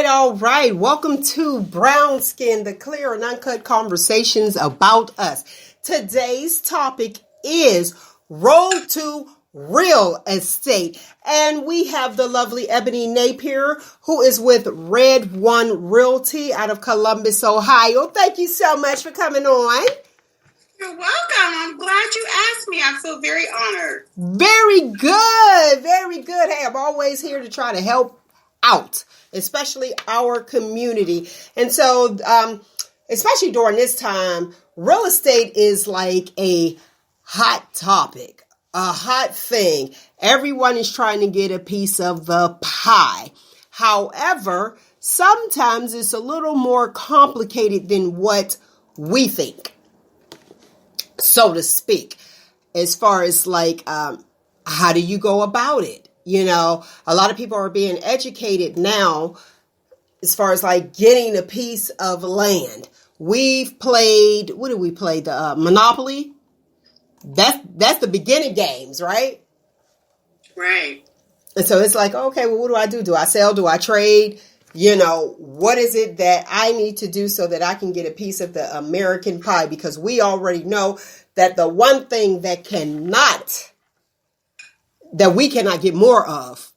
All right. Welcome to Brown Skin, the clear and uncut conversations about us. Today's topic is Road to Real Estate. And we have the lovely Ebony Napier, who is with Red One Realty out of Columbus, Ohio. Thank you so much for coming on. You're welcome. I'm glad you asked me. I feel very honored. Very good. Very good. Hey, I'm always here to try to help out, especially our community. And so, especially during this time, real estate is like a hot topic, a hot thing. Everyone is trying to get a piece of the pie. However, sometimes it's a little more complicated than what we think, so to speak, as far as like, how do you go about it? You know, a lot of people are being educated now as far as like getting a piece of land. We've played, what did we play? The Monopoly. That's the beginning games, right? Right. And so it's like, okay, well, what do I do? Do I sell? Do I trade? You know, what is it that I need to do so that I can get a piece of the American pie? Because we already know that the one thing that we cannot get more of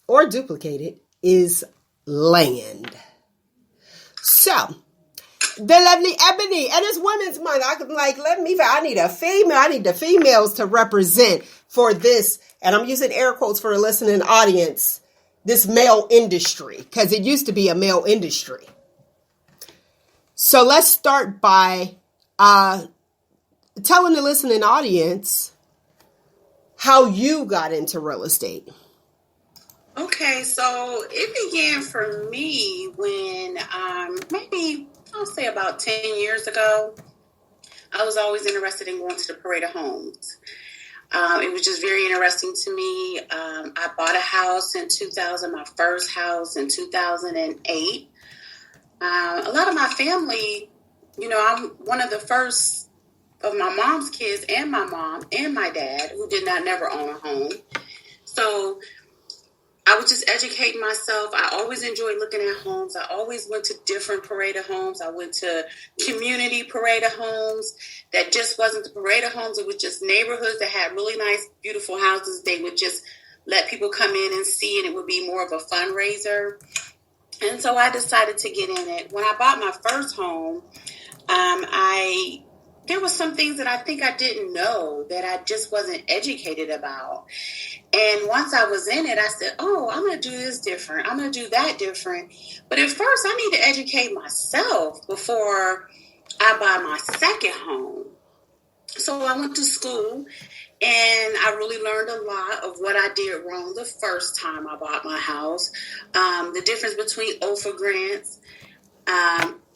or duplicate it is land. So, the lovely Ebony, and it's Women's Month. I need a female. I need the females to represent for this, and I'm using air quotes for the listening audience, this male industry, because it used to be a male industry. So let's start by telling the listening audience how you got into real estate. Okay, so it began for me when maybe I'll say about 10 years ago. I was always interested in going to the Parade of Homes. It was just very interesting to me. I bought a house in 2000, my first house in 2008. A lot of my family, you know, I'm one of the first of my mom's kids and my mom and my dad who did not never own a home. So I was just educating myself. I always enjoyed looking at homes. I always went to different Parade of Homes. I went to community Parade of Homes that just wasn't the Parade of Homes. It was just neighborhoods that had really nice, beautiful houses. They would just let people come in and see, and it would be more of a fundraiser. And so I decided to get in it. When I bought my first home, there were some things that I think I didn't know that I just wasn't educated about. And once I was in it, I said, oh, I'm going to do this different. I'm going to do that different. But at first, I need to educate myself before I buy my second home. So I went to school, and I really learned a lot of what I did wrong the first time I bought my house. The difference between OFA grants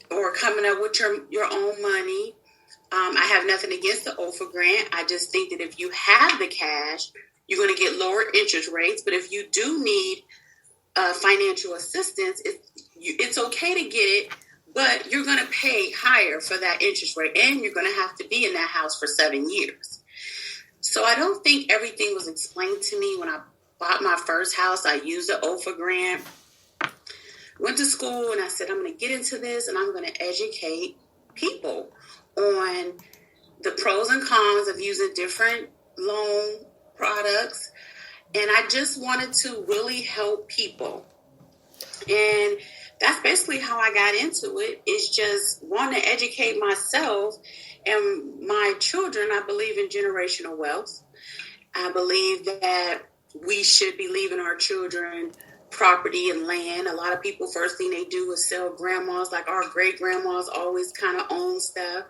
or coming up with your own money. I have nothing against the OFA grant. I just think that if you have the cash, you're going to get lower interest rates. But if you do need financial assistance, it's okay to get it, but you're going to pay higher for that interest rate, and you're going to have to be in that house for 7 years. So I don't think everything was explained to me when I bought my first house. I used the OFA grant, went to school, and I said, I'm going to get into this, and I'm going to educate people on the pros and cons of using different loan products. And I just wanted to really help people. And that's basically how I got into it, is just wanting to educate myself and my children. I believe in generational wealth. I believe that we should be leaving our children property and land. A lot of people, first thing they do is sell grandmas, like our great grandmas always kind of own stuff,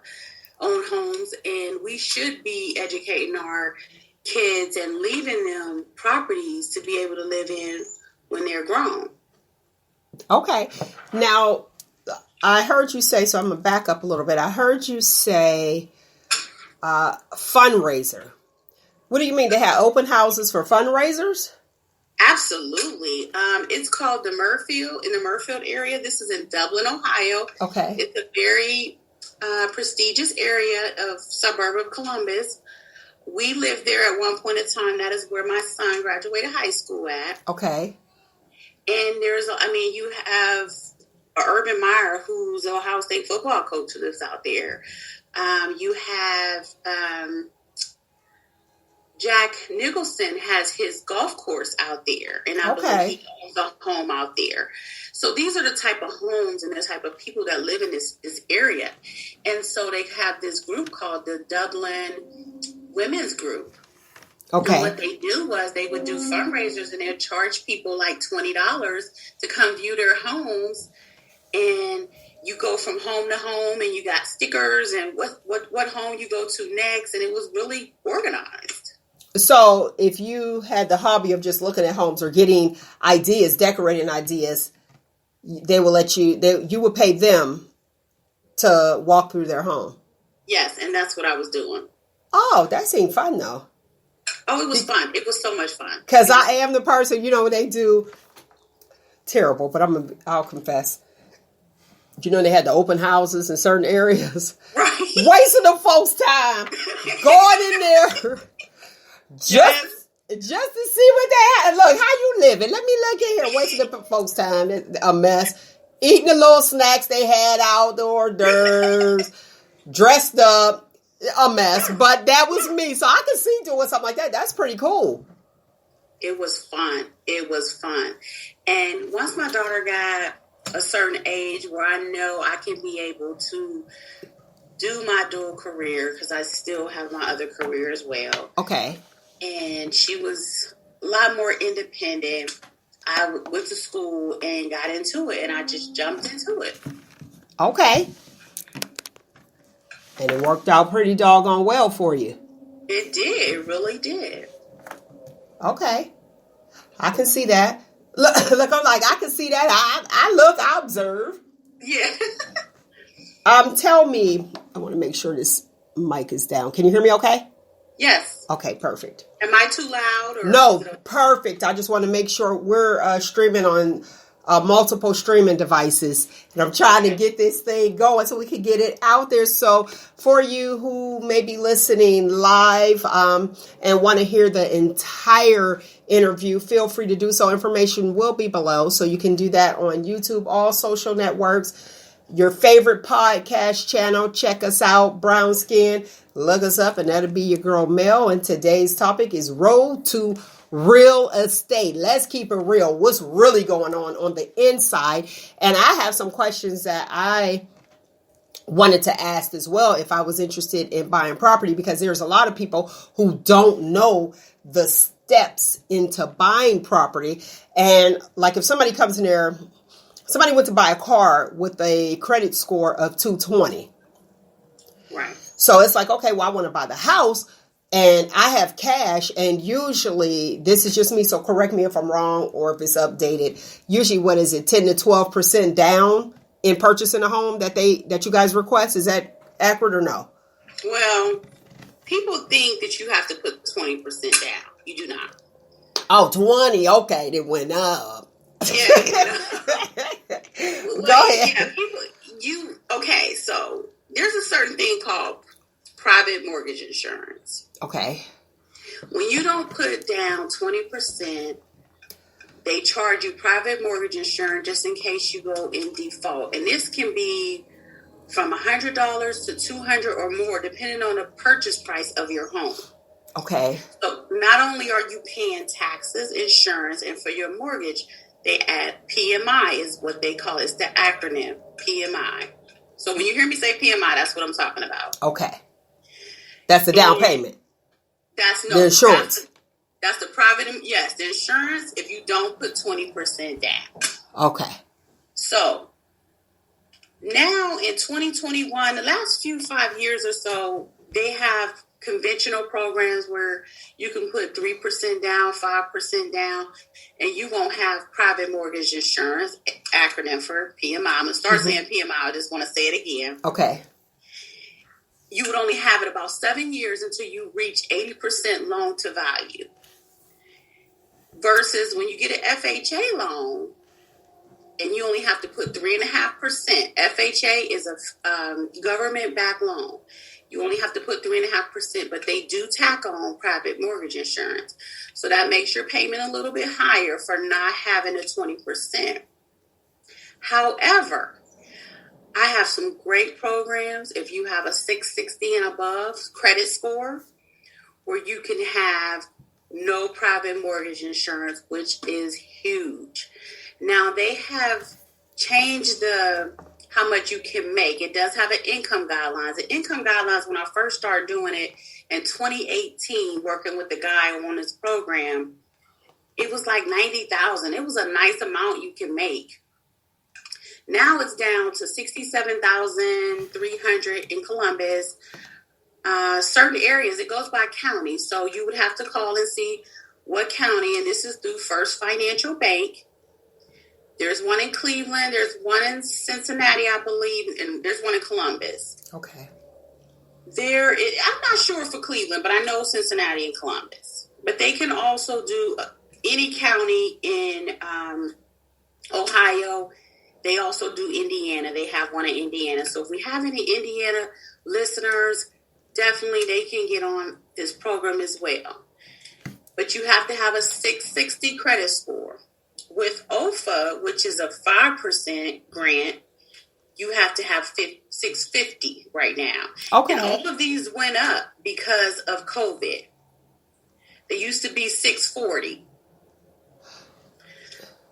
own homes, and we should be educating our kids and leaving them properties to be able to live in when they're grown. Okay. Now, I heard you say, so I'm going to back up a little bit. I heard you say fundraiser. What do you mean? They have open houses for fundraisers? Absolutely. It's called the Murfield, in the Murfield area. This is in Dublin, Ohio. Okay. It's a very prestigious area of suburb of Columbus. We lived there at one point in time. That is where my son graduated high school at. Okay. And you have Urban Meyer, who's an Ohio State football coach, who lives out there. You have Jack Nicholson has his golf course out there, and I believe he owns a home out there. So these are the type of homes and the type of people that live in this area. And so they have this group called the Dublin Women's Group. Okay. And what they do was they would do fundraisers, and they'd charge people like $20 to come view their homes. And you go from home to home, and you got stickers and what home you go to next. And it was really organized. So if you had the hobby of just looking at homes or getting ideas, decorating ideas, they will let you would pay them to walk through their home. Yes, and that's what I was doing. Oh, that seemed fun though. Oh, it was fun. It was so much fun. Because I am the person, when they do terrible, but I'll confess. They had the open houses in certain areas. Right. Wasting the folks' time. Going in there. Just to see what they had. Look, how you living? Let me look in here. Wasting the folks' time. A mess. Eating the little snacks they had out, the hors d'oeuvres. Dressed up. A mess. But that was me. So I could see doing something like that. That's pretty cool. It was fun. It was fun. And once my daughter got a certain age where I know I can be able to do my dual career, because I still have my other career as well. Okay. And she was a lot more independent. I went to school and got into it, and I just jumped into it. Okay. And it worked out pretty doggone well for you. It did. It really did. Okay. I can see that. Look, I'm like, I can see that. I observe. Yeah. Tell me, I want to make sure this mic is down. Can you hear me okay? Yes. Okay, perfect. Am I too loud? No, perfect. I just want to make sure we're streaming on multiple streaming devices. And I'm trying to get this thing going so we can get it out there. So for you who may be listening live and want to hear the entire interview, feel free to do so. Information will be below. So you can do that on YouTube, all social networks, your favorite podcast channel. Check us out, Brown Skin. Look us up, and that'll be your girl Mel. And today's topic is Road to Real Estate. Let's keep it real. What's really going on the inside? And I have some questions that I wanted to ask as well if I was interested in buying property, because there's a lot of people who don't know the steps into buying property. And like if somebody comes in there, somebody went to buy a car with a credit score of 220. Right. So it's like, okay, well, I want to buy the house and I have cash. And usually, this is just me, so correct me if I'm wrong or if it's updated. Usually, what is it, 10 to 12% down in purchasing a home that you guys request? Is that accurate or no? Well, people think that you have to put 20% down. You do not. Oh, 20. Okay, it went up. Yeah. Go ahead. Yeah, okay, so there's a certain thing called private mortgage insurance. Okay. When you don't put down 20%, they charge you private mortgage insurance just in case you go in default. And this can be from $100 to $200 or more, depending on the purchase price of your home. Okay. So not only are you paying taxes, insurance, and for your mortgage, they add PMI is what they call it. It's the acronym, PMI. So when you hear me say PMI, that's what I'm talking about. Okay. That's the down payment. That's the insurance. That's the private, yes, the insurance if you don't put 20% down. Okay. So now in 2021, the last 5 years or so, they have conventional programs where you can put 3% down, 5% down, and you won't have private mortgage insurance, acronym for PMI. I'm going to start saying PMI. I just want to say it again. Okay. You would only have it about 7 years until you reach 80% loan to value. Versus when you get an FHA loan, and you only have to put 3.5%. FHA is a government-backed loan. You only have to put 3.5%, but they do tack on private mortgage insurance. So that makes your payment a little bit higher for not having a 20%. However, I have some great programs if you have a 660 and above credit score, where you can have no private mortgage insurance, which is huge. Now, they have changed how much you can make. It does have an income guidelines. The income guidelines, when I first started doing it in 2018, working with the guy on this program, it was like $90,000. It was a nice amount you can make. Now it's down to $67,300 in Columbus. Certain areas, it goes by county. So you would have to call and see what county, and this is through First Financial Bank. There's one in Cleveland, there's one in Cincinnati, I believe, and there's one in Columbus. Okay. I'm not sure for Cleveland, but I know Cincinnati and Columbus. But they can also do any county in Ohio. They also do Indiana. They have one in Indiana. So if we have any Indiana listeners, definitely they can get on this program as well. But you have to have a 660 credit score. With OFA, which is a 5% grant, you have to have 650 right now. Okay. And all of these went up because of COVID. They used to be 640.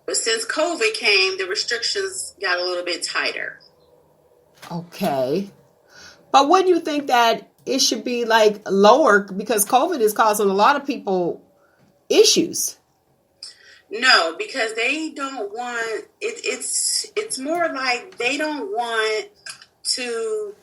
But since COVID came, the restrictions got a little bit tighter. Okay. But wouldn't you think that it should be like lower, because COVID is causing a lot of people issues? No, because they don't want it. It's more like they don't want to.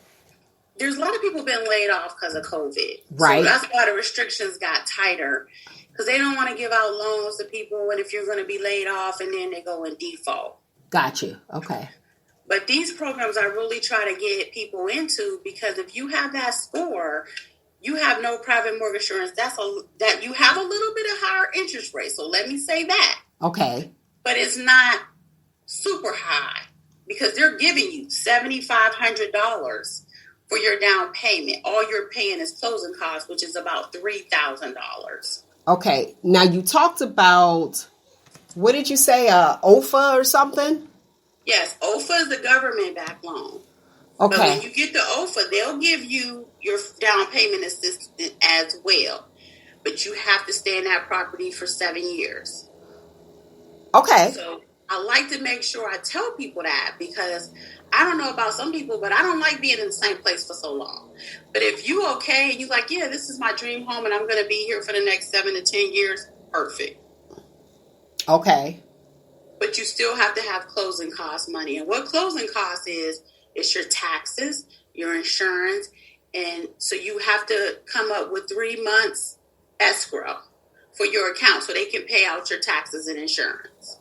There's a lot of people been laid off because of COVID, right? So that's why the restrictions got tighter, because they don't want to give out loans to people, and if you're going to be laid off, and then they go in default. Got you. Okay. But these programs I really try to get people into, because if you have that score, you have no private mortgage insurance. That you have a little bit of higher interest rate. So let me say that. Okay. But it's not super high, because they're giving you $7,500 for your down payment. All you're paying is closing costs, which is about $3,000. Okay. Now you talked about, what did you say, OFA or something? Yes, OFA is the government-backed loan. Okay. But when you get the OFA, they'll give you your down payment assistance as well. But you have to stay in that property for 7 years. Okay. So I like to make sure I tell people that, because I don't know about some people, but I don't like being in the same place for so long. But if you okay and you like, yeah, this is my dream home and I'm going to be here for the next 7 to 10 years, perfect. Okay. But you still have to have closing cost money. And what closing costs is, it's your taxes, your insurance. And so you have to come up with 3 months escrow for your account so they can pay out your taxes and insurance.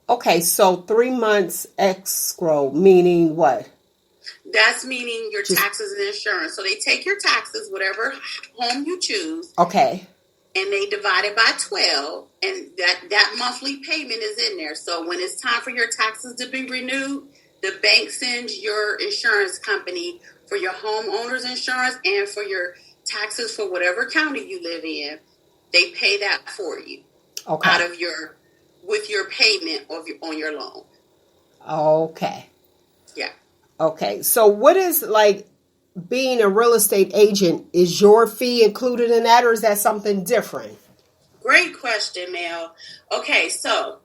Okay, so 3 months escrow, meaning what? That's meaning your taxes and insurance. So they take your taxes, whatever home you choose. Okay. And they divide it by 12, and that monthly payment is in there. So when it's time for your taxes to be renewed, the bank sends your insurance company for your homeowner's insurance and for your taxes for whatever county you live in. They pay that for you, okay, out of with your payment on your loan. Okay. Yeah. Okay. So what is, like, being a real estate agent? Is your fee included in that, or is that something different? Great question, Mel. Okay, so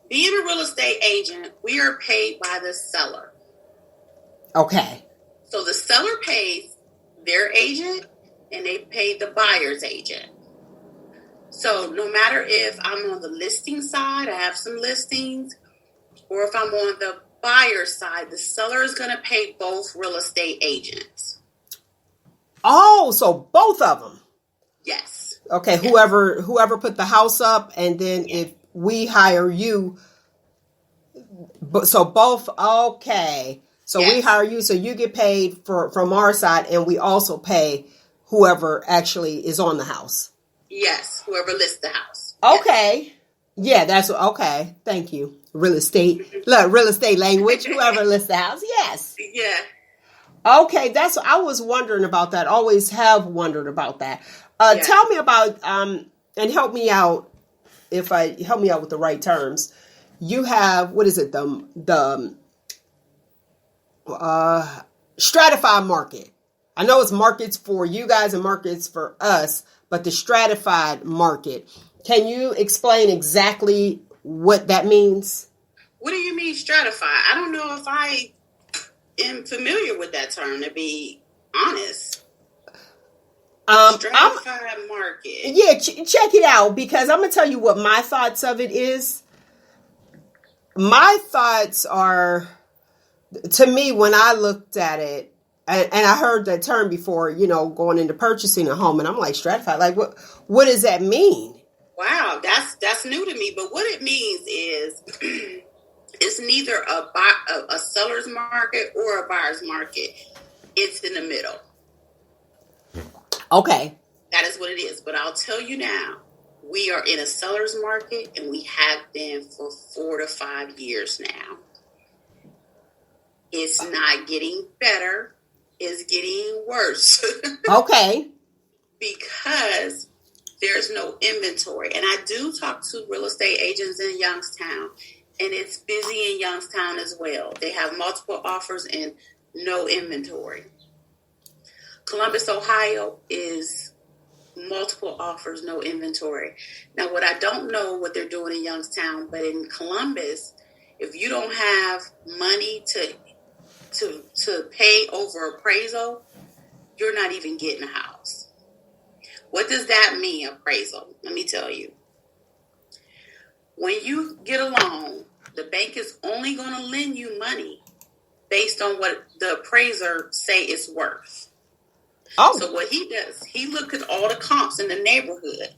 being a real estate agent, we are paid by the seller. Okay. So the seller pays their agent, and they pay the buyer's agent. So no matter if I'm on the listing side, I have some listings, or if I'm on the buyer side, the seller is going to pay both real estate agents. Oh, so both of them. Yes. Okay, Yes. whoever put the house up, and then if we hire you, so both. Okay, so we hire you, so you get paid from our side, and we also pay whoever actually is on the house. Yes, whoever lists the house. Okay. Yes. Yeah, that's okay. Thank you. Real estate. Look, real estate language. Whoever lists the house. Yes. Yeah. Okay, I was wondering about that. Always have wondered about that. Tell me about and help me out help me out with the right terms. You have, what is it? The stratified market. I know it's markets for you guys and markets for us, but the stratified market. Can you explain exactly what that means? What do you mean stratified? I don't know if I am familiar with that term, to be honest. Stratified market. Yeah, check it out, because I'm going to tell you what my thoughts of it is. My thoughts are, to me, when I looked at it, and I heard that term before, going into purchasing a home, and I'm like, stratified, like what does that mean? Wow, that's new to me. But what it means is it's neither a seller's market or a buyer's market. It's in the middle. Okay. That is what it is. But I'll tell you now, we are in a seller's market, and we have been for 4 to 5 years now. It's not getting better. It's getting worse. Okay. Because there's no inventory. And I do talk to real estate agents in Youngstown, and it's busy in Youngstown as well. They have multiple offers and no inventory. Columbus, Ohio is multiple offers, no inventory. Now, what I don't know what they're doing in Youngstown, but in Columbus, if you don't have money to pay over appraisal, you're not even getting a house. What does that mean, appraisal? Let me tell you. When you get a loan, the bank is only going to lend you money based on what the appraiser say it's worth. Oh. So what he does, he looks at all the comps in the neighborhood,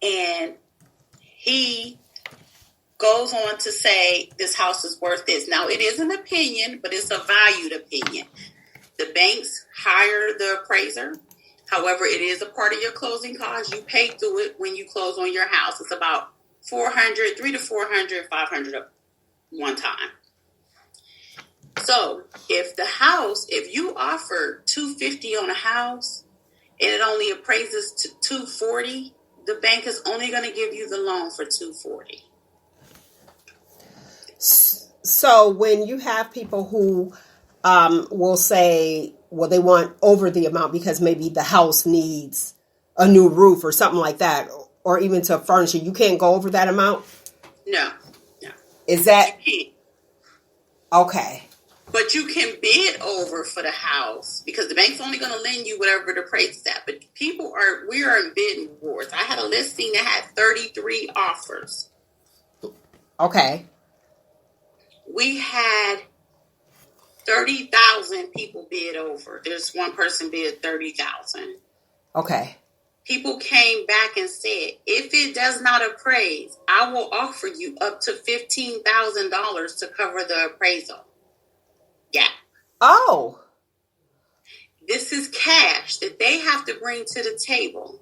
and he goes on to say this house is worth this. Now, it is an opinion, but it's a valued opinion. The banks hire the appraiser. However, it is a part of your closing costs. You pay through it when you close on your house. It's about $300 to $400, $500 one time. So if you offer $250 on a house and it only appraises to $240, the bank is only going to give you the loan for $240. So when you have people who will say, well, they want over the amount because maybe the house needs a new roof or something like that, or even to furniture, you can't go over that amount? No. Is that... Okay. But you can bid over for the house because the bank's only going to lend you whatever the price is at. But we are in bidding wars. I had a listing that had 33 offers. Okay. We had 30,000 people bid over. There's one person bid 30,000. Okay. People came back and said, if it does not appraise, I will offer you up to $15,000 to cover the appraisal. Yeah. Oh. This is cash that they have to bring to the table.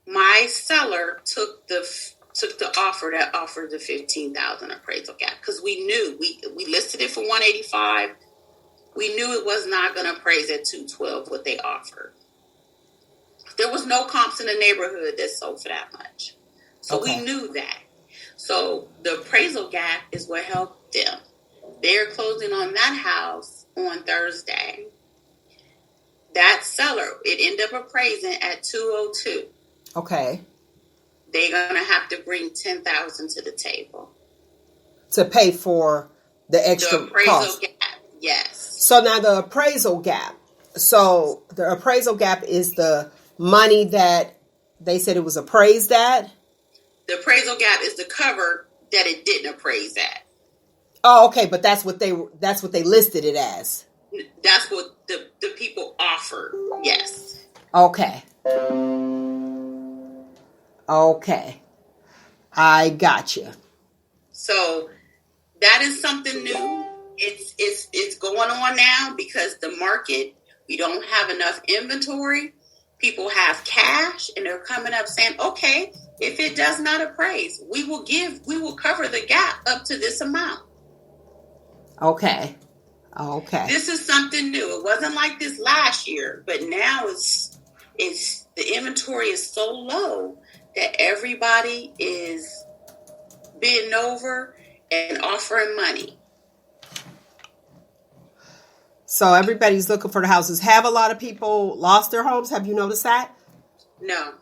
My seller took the offer that offered the $15,000 appraisal gap because we knew we listed it for $185. We knew it was not going to appraise at $212 what they offered. There was no comps in the neighborhood that sold for that much. So we knew that. So the appraisal gap is what helped them. They're closing on that house on Thursday. That seller, it ended up appraising at $202. Okay. They're going to have to bring $10,000 to the table to pay for the extra appraisal gap. Yes. So now the appraisal gap. So the appraisal gap is the money that they said it was appraised at? The appraisal gap is the cover that it didn't appraise at. Oh, okay, but that's what they listed it as. That's what the people offered. Yes. Okay. Okay. I gotcha. So that is something new. It's going on now because the market, we don't have enough inventory. People have cash and they're coming up saying, okay, if it does not appraise, we will cover the gap up to this amount. Okay. Okay. This is something new. It wasn't like this last year, but now it's the inventory is so low that everybody is bidding over and offering money. So everybody's looking for the houses. Have a lot of people lost their homes? Have you noticed that? No.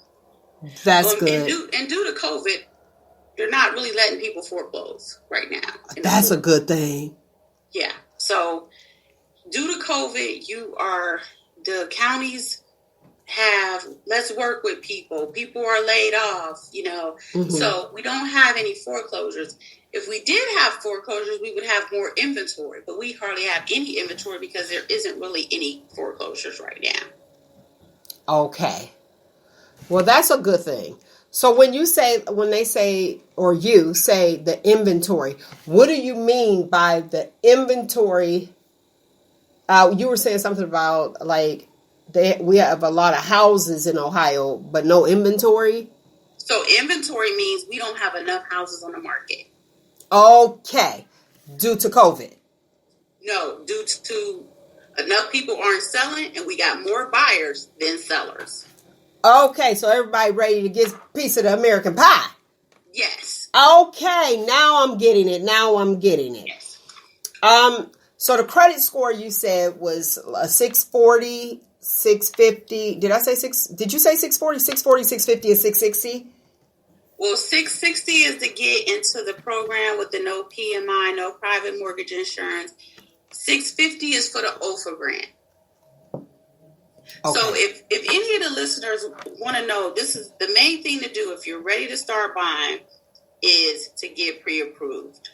That's good. And due to COVID, they're not really letting people foreclose right now. That's a good thing. Yeah. So due to COVID, the counties have, let's work with people. People are laid off, Mm-hmm. So we don't have any foreclosures. If we did have foreclosures, we would have more inventory, but we hardly have any inventory because there isn't really any foreclosures right now. Okay. Well, that's a good thing. So when you say the inventory, what do you mean by the inventory? You were saying something about like we have a lot of houses in Ohio, but no inventory. So inventory means we don't have enough houses on the market. Okay. Due to COVID. No, due to enough people aren't selling and we got more buyers than sellers. Okay, so everybody ready to get a piece of the American pie. Yes. Okay, now I'm getting it. Yes. So the credit score you said was a 640, 650. Did I say six? Did you say 640, 640, 650, and 660? Well, 660 is to get into the program with the no PMI, no private mortgage insurance. 650 is for the OFA grant. Okay. So if any of the listeners want to know, this is the main thing to do if you're ready to start buying is to get pre-approved.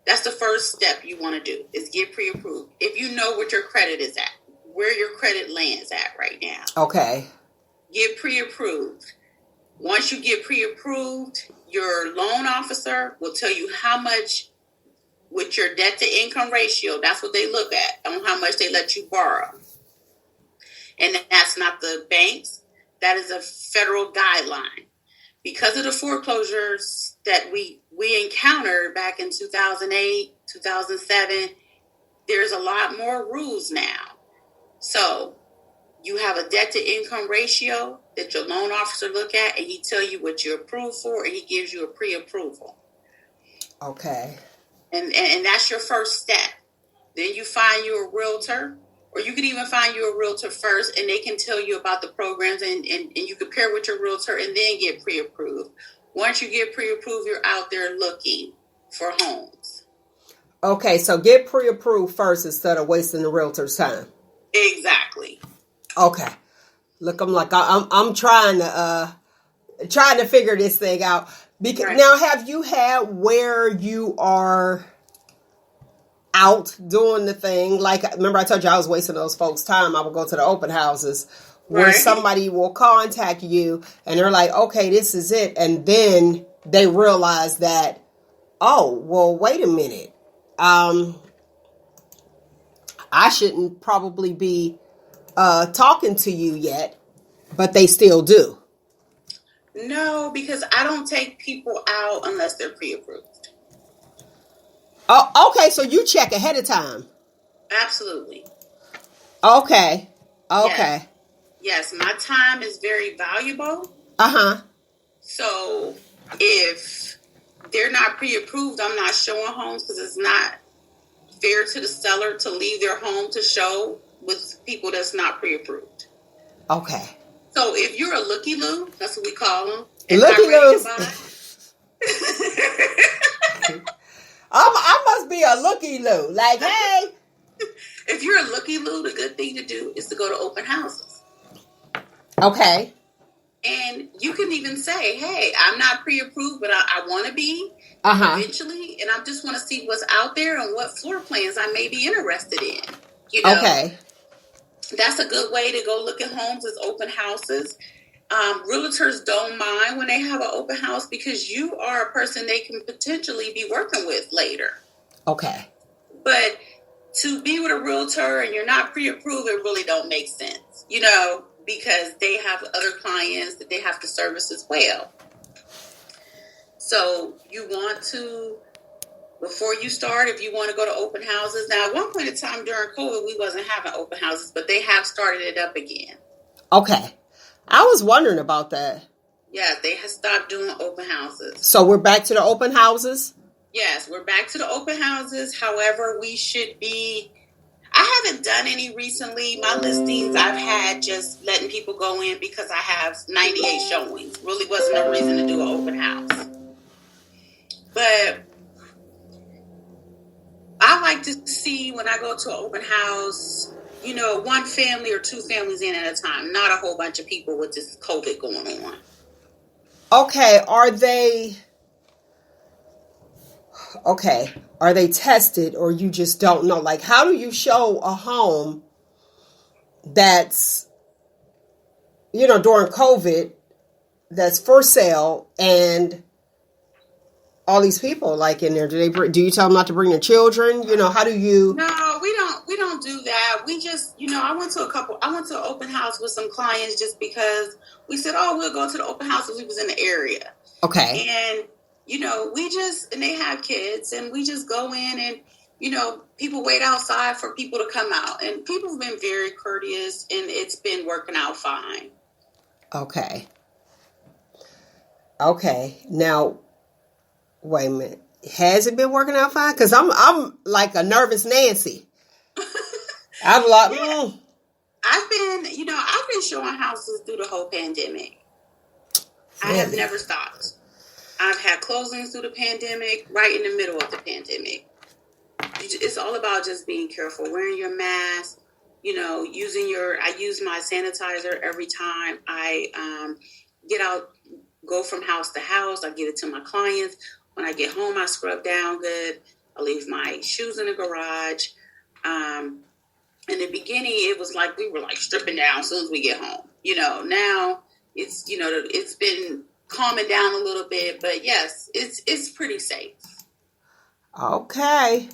That's the first step you want to do is get pre-approved. If you know what your credit is at, where your credit lands at right now. Okay. Get pre-approved. Once you get pre-approved, your loan officer will tell you how much with your debt to income ratio. That's what they look at on how much they let you borrow. And that's not the banks. That is a federal guideline. Because of the foreclosures that we encountered back in 2008, 2007, there's a lot more rules now. So you have a debt to income ratio that your loan officer look at, and he tell you what you're approved for, and he gives you a pre-approval. Okay. And that's your first step. Then you find you a realtor, or you could even find you a realtor first, and they can tell you about the programs, and you compare with your realtor and then get pre-approved. Once you get pre-approved, you're out there looking for homes. Okay, so get pre-approved first instead of wasting the realtor's time. Exactly. Okay. Look, I'm trying to figure this thing out. Because right. Now, have you had where you are out doing the thing? Like, remember I told you I was wasting those folks' time. I would go to the open houses where right. Somebody will contact you and they're like, okay, this is it. And then they realize that, oh, well, wait a minute. I shouldn't probably be talking to you yet, but they still do. No, because I don't take people out unless they're pre-approved. Oh, okay. So you check ahead of time. Absolutely. Okay. Okay. Yes, my time is very valuable. Uh-huh. So if they're not pre-approved, I'm not showing homes because it's not fair to the seller to leave their home to show with people that's not pre-approved. Okay. So if you're a looky-loo, that's what we call them. Looky-loos. I must be a looky-loo. Like, hey. If you're a looky-loo, the good thing to do is to go to open houses. Okay. And you can even say, hey, I'm not pre-approved, but I want to be eventually. And I just want to see what's out there and what floor plans I may be interested in. You know, Okay. That's a good way to go look at homes as open houses. Realtors don't mind when they have an open house because you are a person they can potentially be working with later. Okay. But to be with a realtor and you're not pre-approved, it really don't make sense, you know, because they have other clients that they have to service as well. So you want to, before you start, if you want to go to open houses. Now, at one point in time during COVID, we wasn't having open houses, but they have started it up again. Okay. I was wondering about that. Yeah, they have stopped doing open houses. So we're back to the open houses? Yes, we're back to the open houses. However, we should be... I haven't done any recently. My listings I've had just letting people go in because I have 98 showings. Really wasn't a reason to do an open house. But I like to see when I go to an open house, you know, one family or two families in at a time, not a whole bunch of people with this COVID going on. Okay, are they tested or you just don't know? Like, how do you show a home that's, you know, during COVID, that's for sale and all these people like in there? Do you tell them not to bring their children? You know, how do you? No, we don't do that. We just, you know, I went to an open house with some clients just because we said, oh, we'll go to the open house if we was in the area. Okay. And, you know, and they have kids and we just go in and, you know, people wait outside for people to come out and people have been very courteous and it's been working out fine. Okay. Now, wait a minute. Has it been working out fine? Because I'm like a nervous Nancy. I'm like, I've been showing houses through the whole pandemic. I have never stopped. I've had closings through the pandemic, right in the middle of the pandemic. It's all about just being careful, wearing your mask, you know, I use my sanitizer every time I get out, go from house to house. I give it to my clients. When I get home, I scrub down good. I leave my shoes in the garage. In the beginning, it was like we were like stripping down as soon as we get home. You know, now it's, you know, it's been calming down a little bit, but yes, it's pretty safe. Okay.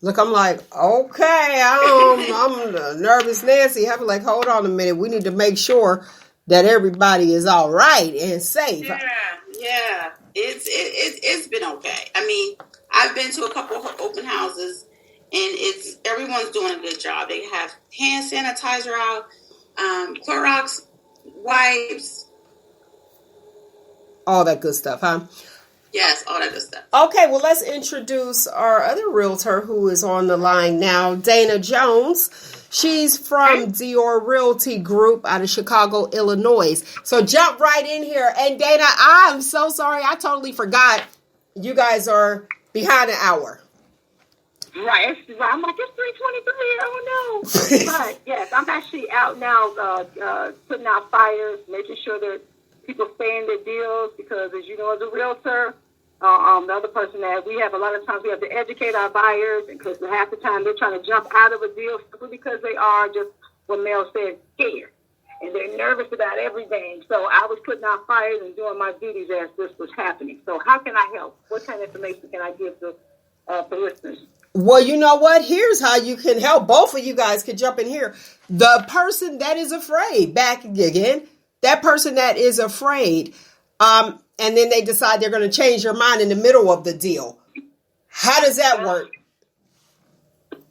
Look, I'm like, okay, I'm a nervous Nancy. I'm like, hold on a minute. We need to make sure that everybody is all right and safe. Yeah. It's been okay. I mean, I've been to a couple of open houses and everyone's doing a good job. They have hand sanitizer out, Clorox wipes. All that good stuff, huh? Yes, all that good stuff. Okay, well, let's introduce our other realtor who is on the line now, Dana Jones. She's from Dior Realty Group out of Chicago, Illinois. So jump right in here. And Dana, I'm so sorry. I totally forgot you guys are behind an hour. Right. I'm like, it's 3:23. Oh, no. But, yes, I'm actually out now putting out fires, making sure that people stay in their deals because, as you know, as a realtor, the other person that we have, a lot of times we have to educate our buyers because half the time they're trying to jump out of a deal simply because they are just, what Mel said, scared. And they're nervous about everything. So I was putting out fires and doing my duties as this was happening. So how can I help? What kind of information can I give to listeners? Well, you know what? Here's how you can help. Both of you guys could jump in here. The person that is afraid, back again, that person that is afraid, and then they decide they're going to change their mind in the middle of the deal. How does that work?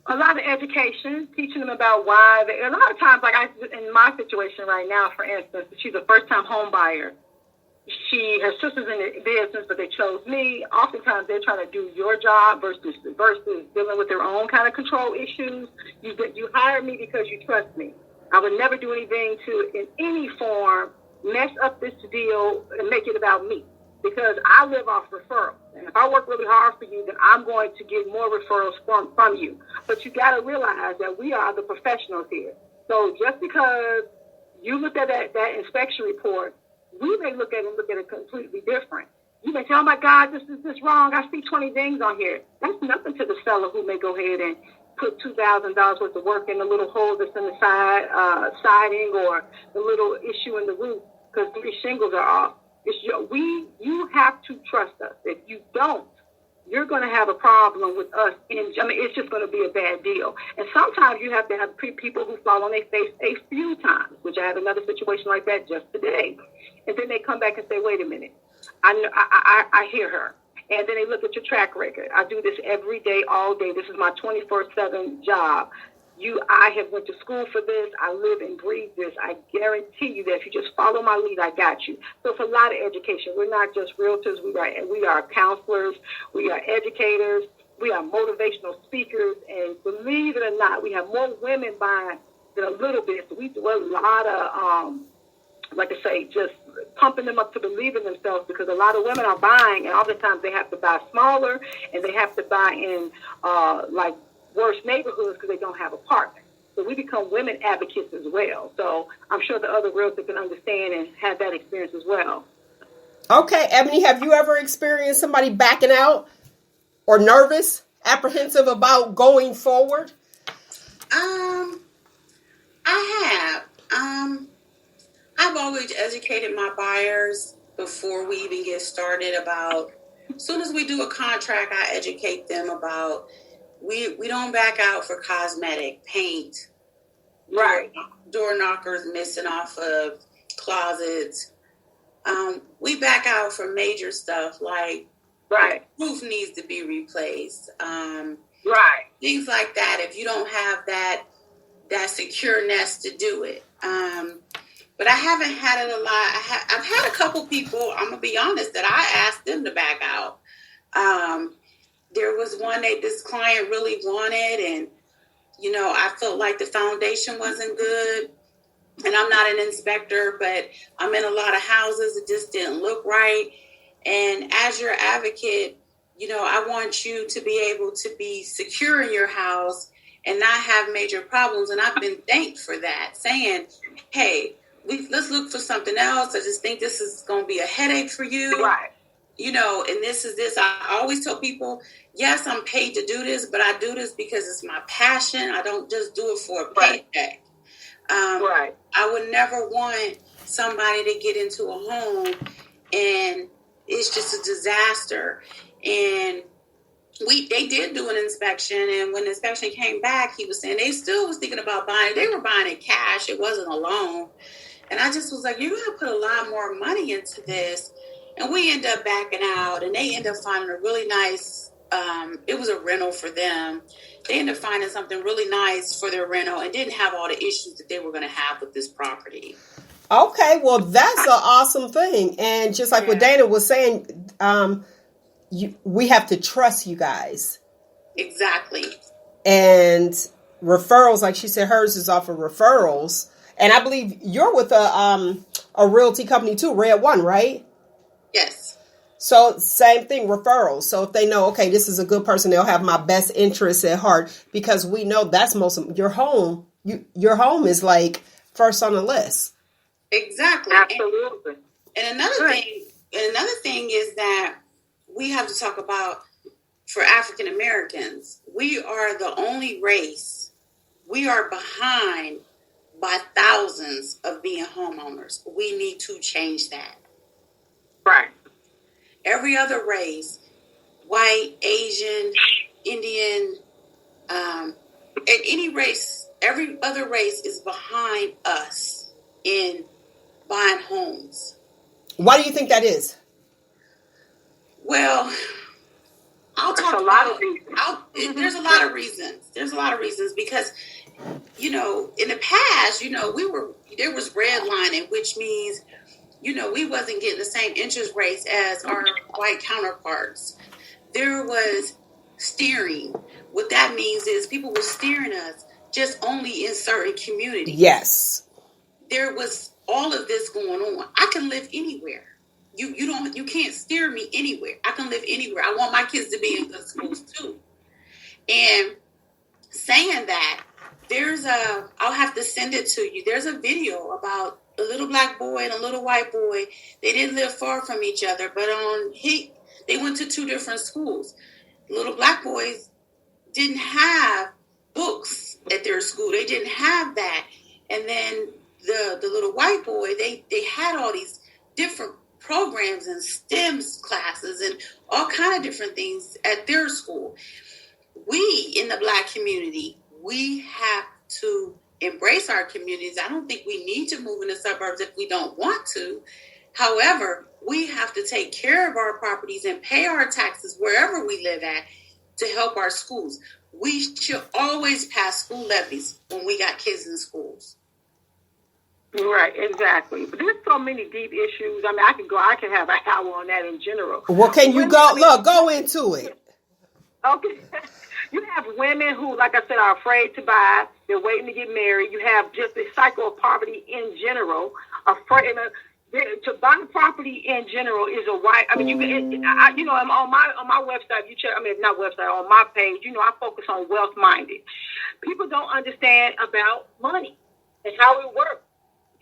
A lot of education, teaching them about why. A lot of times, like in my situation right now, for instance, she's a first-time home buyer. Her sister's in the business, but they chose me. Oftentimes, they're trying to do your job versus dealing with their own kind of control issues. You hired me because you trust me. I would never do anything to, in any form, mess up this deal and make it about me because I live off referrals. And if I work really hard for you, then I'm going to get more referrals from you. But you got to realize that we are the professionals here. So just because You look at that inspection report, we may look at it completely different. You may say, oh my God, this is wrong. I see 20 dings on here. That's nothing to the seller who may go ahead and put $2,000 worth of work in the little hole that's in the siding or the little issue in the roof because 3 shingles are off. You have to trust us. If you don't, you're going to have a problem with us. It's just going to be a bad deal. And sometimes you have to have people who fall on their face a few times, which I had another situation like that just today. And then they come back and say, wait a minute, I hear her. And then they look at your track record. I do this every day, all day. This is my 24/7 job. I have went to school for this. I live and breathe this. I guarantee you that if you just follow my lead, I got you. So it's a lot of education. We're not just realtors. We are counselors. We are educators. We are motivational speakers. And believe it or not, we have more women buying than a little bit. So we do a lot of, like I say, just pumping them up to believe in themselves because a lot of women are buying, and oftentimes they have to buy smaller, and they have to buy in like worse neighborhoods because they don't have a partner. So we become women advocates as well. So I'm sure the other realtors can understand and have that experience as well. Okay, Ebony, have you ever experienced somebody backing out or nervous, apprehensive about going forward? I have. I've always educated my buyers before we even get started about, as soon as we do a contract, I educate them about, we don't back out for cosmetic, paint, right? Door knockers missing off of closets. We back out for major stuff like right, roof needs to be replaced. Right. Things like that. If you don't have that secure nest to do it. But I haven't had it a lot. I've had a couple people, I'm going to be honest, that I asked them to back out. There was one that this client really wanted, and, I felt like the foundation wasn't good. And I'm not an inspector, but I'm in a lot of houses. It just didn't look right. And as your advocate, I want you to be able to be secure in your house and not have major problems. And I've been thanked for that, saying, hey, let's look for something else. I just think this is going to be a headache for you. Right. And this is this. I always tell people, yes, I'm paid to do this, but I do this because it's my passion. I don't just do it for a paycheck. Right. I would never want somebody to get into a home and it's just a disaster. And they did do an inspection, and when the inspection came back, he was saying they still was thinking about buying. They were buying it cash. It wasn't a loan. And I just was like, you're going to put a lot more money into this. And we end up backing out, and they end up finding a really nice, it was a rental for them. They ended up finding something really nice for their rental and didn't have all the issues that they were going to have with this property. Okay, well, that's an awesome thing. And just like what Dana was saying, we have to trust you guys. Exactly. And referrals, like she said, hers is off of referrals. And I believe you're with a realty company too, Red One, right? Yes. So same thing, referrals. So if they know, okay, this is a good person, they'll have my best interests at heart, because we know that's most of your home. Your home is like first on the list. Exactly. Absolutely. And another thing is that we have to talk about, for African Americans, we are the only race. We are behind by thousands of being homeowners. We need to change that. Right. Every other race, white, Asian, Indian, any race, every other race is behind us in buying homes. Why do you think that is? Well, there's a lot of reasons. There's a lot of reasons because, in the past, there was redlining, which means, we wasn't getting the same interest rates as our white counterparts. There was steering. What that means is people were steering us just only in certain communities. Yes. There was all of this going on. I can live anywhere. You can't steer me anywhere. I can live anywhere. I want my kids to be in good schools too. And saying that, I'll have to send it to you. There's a video about a little black boy and a little white boy. They didn't live far from each other, but they went to two different schools. Little black boys didn't have books at their school. They didn't have that. And then the little white boy, they had all these different programs and STEM classes and all kind of different things at their school. We in the Black community, we have to embrace our communities. I don't think we need to move in the suburbs if we don't want to. However, we have to take care of our properties and pay our taxes wherever we live at to help our schools. We should always pass school levies when we got kids in schools. Right, exactly. But there's so many deep issues. I mean, I can have an hour on that in general. Well, can you go into it? Okay. You have women who, like I said, are afraid to buy. They're waiting to get married. You have just the cycle of poverty in general. Afraid to buy property in general is a right. I mean, I'm on my website. You check. I mean, not website. On my page, I focus on wealth minded. People don't understand about money and how it works,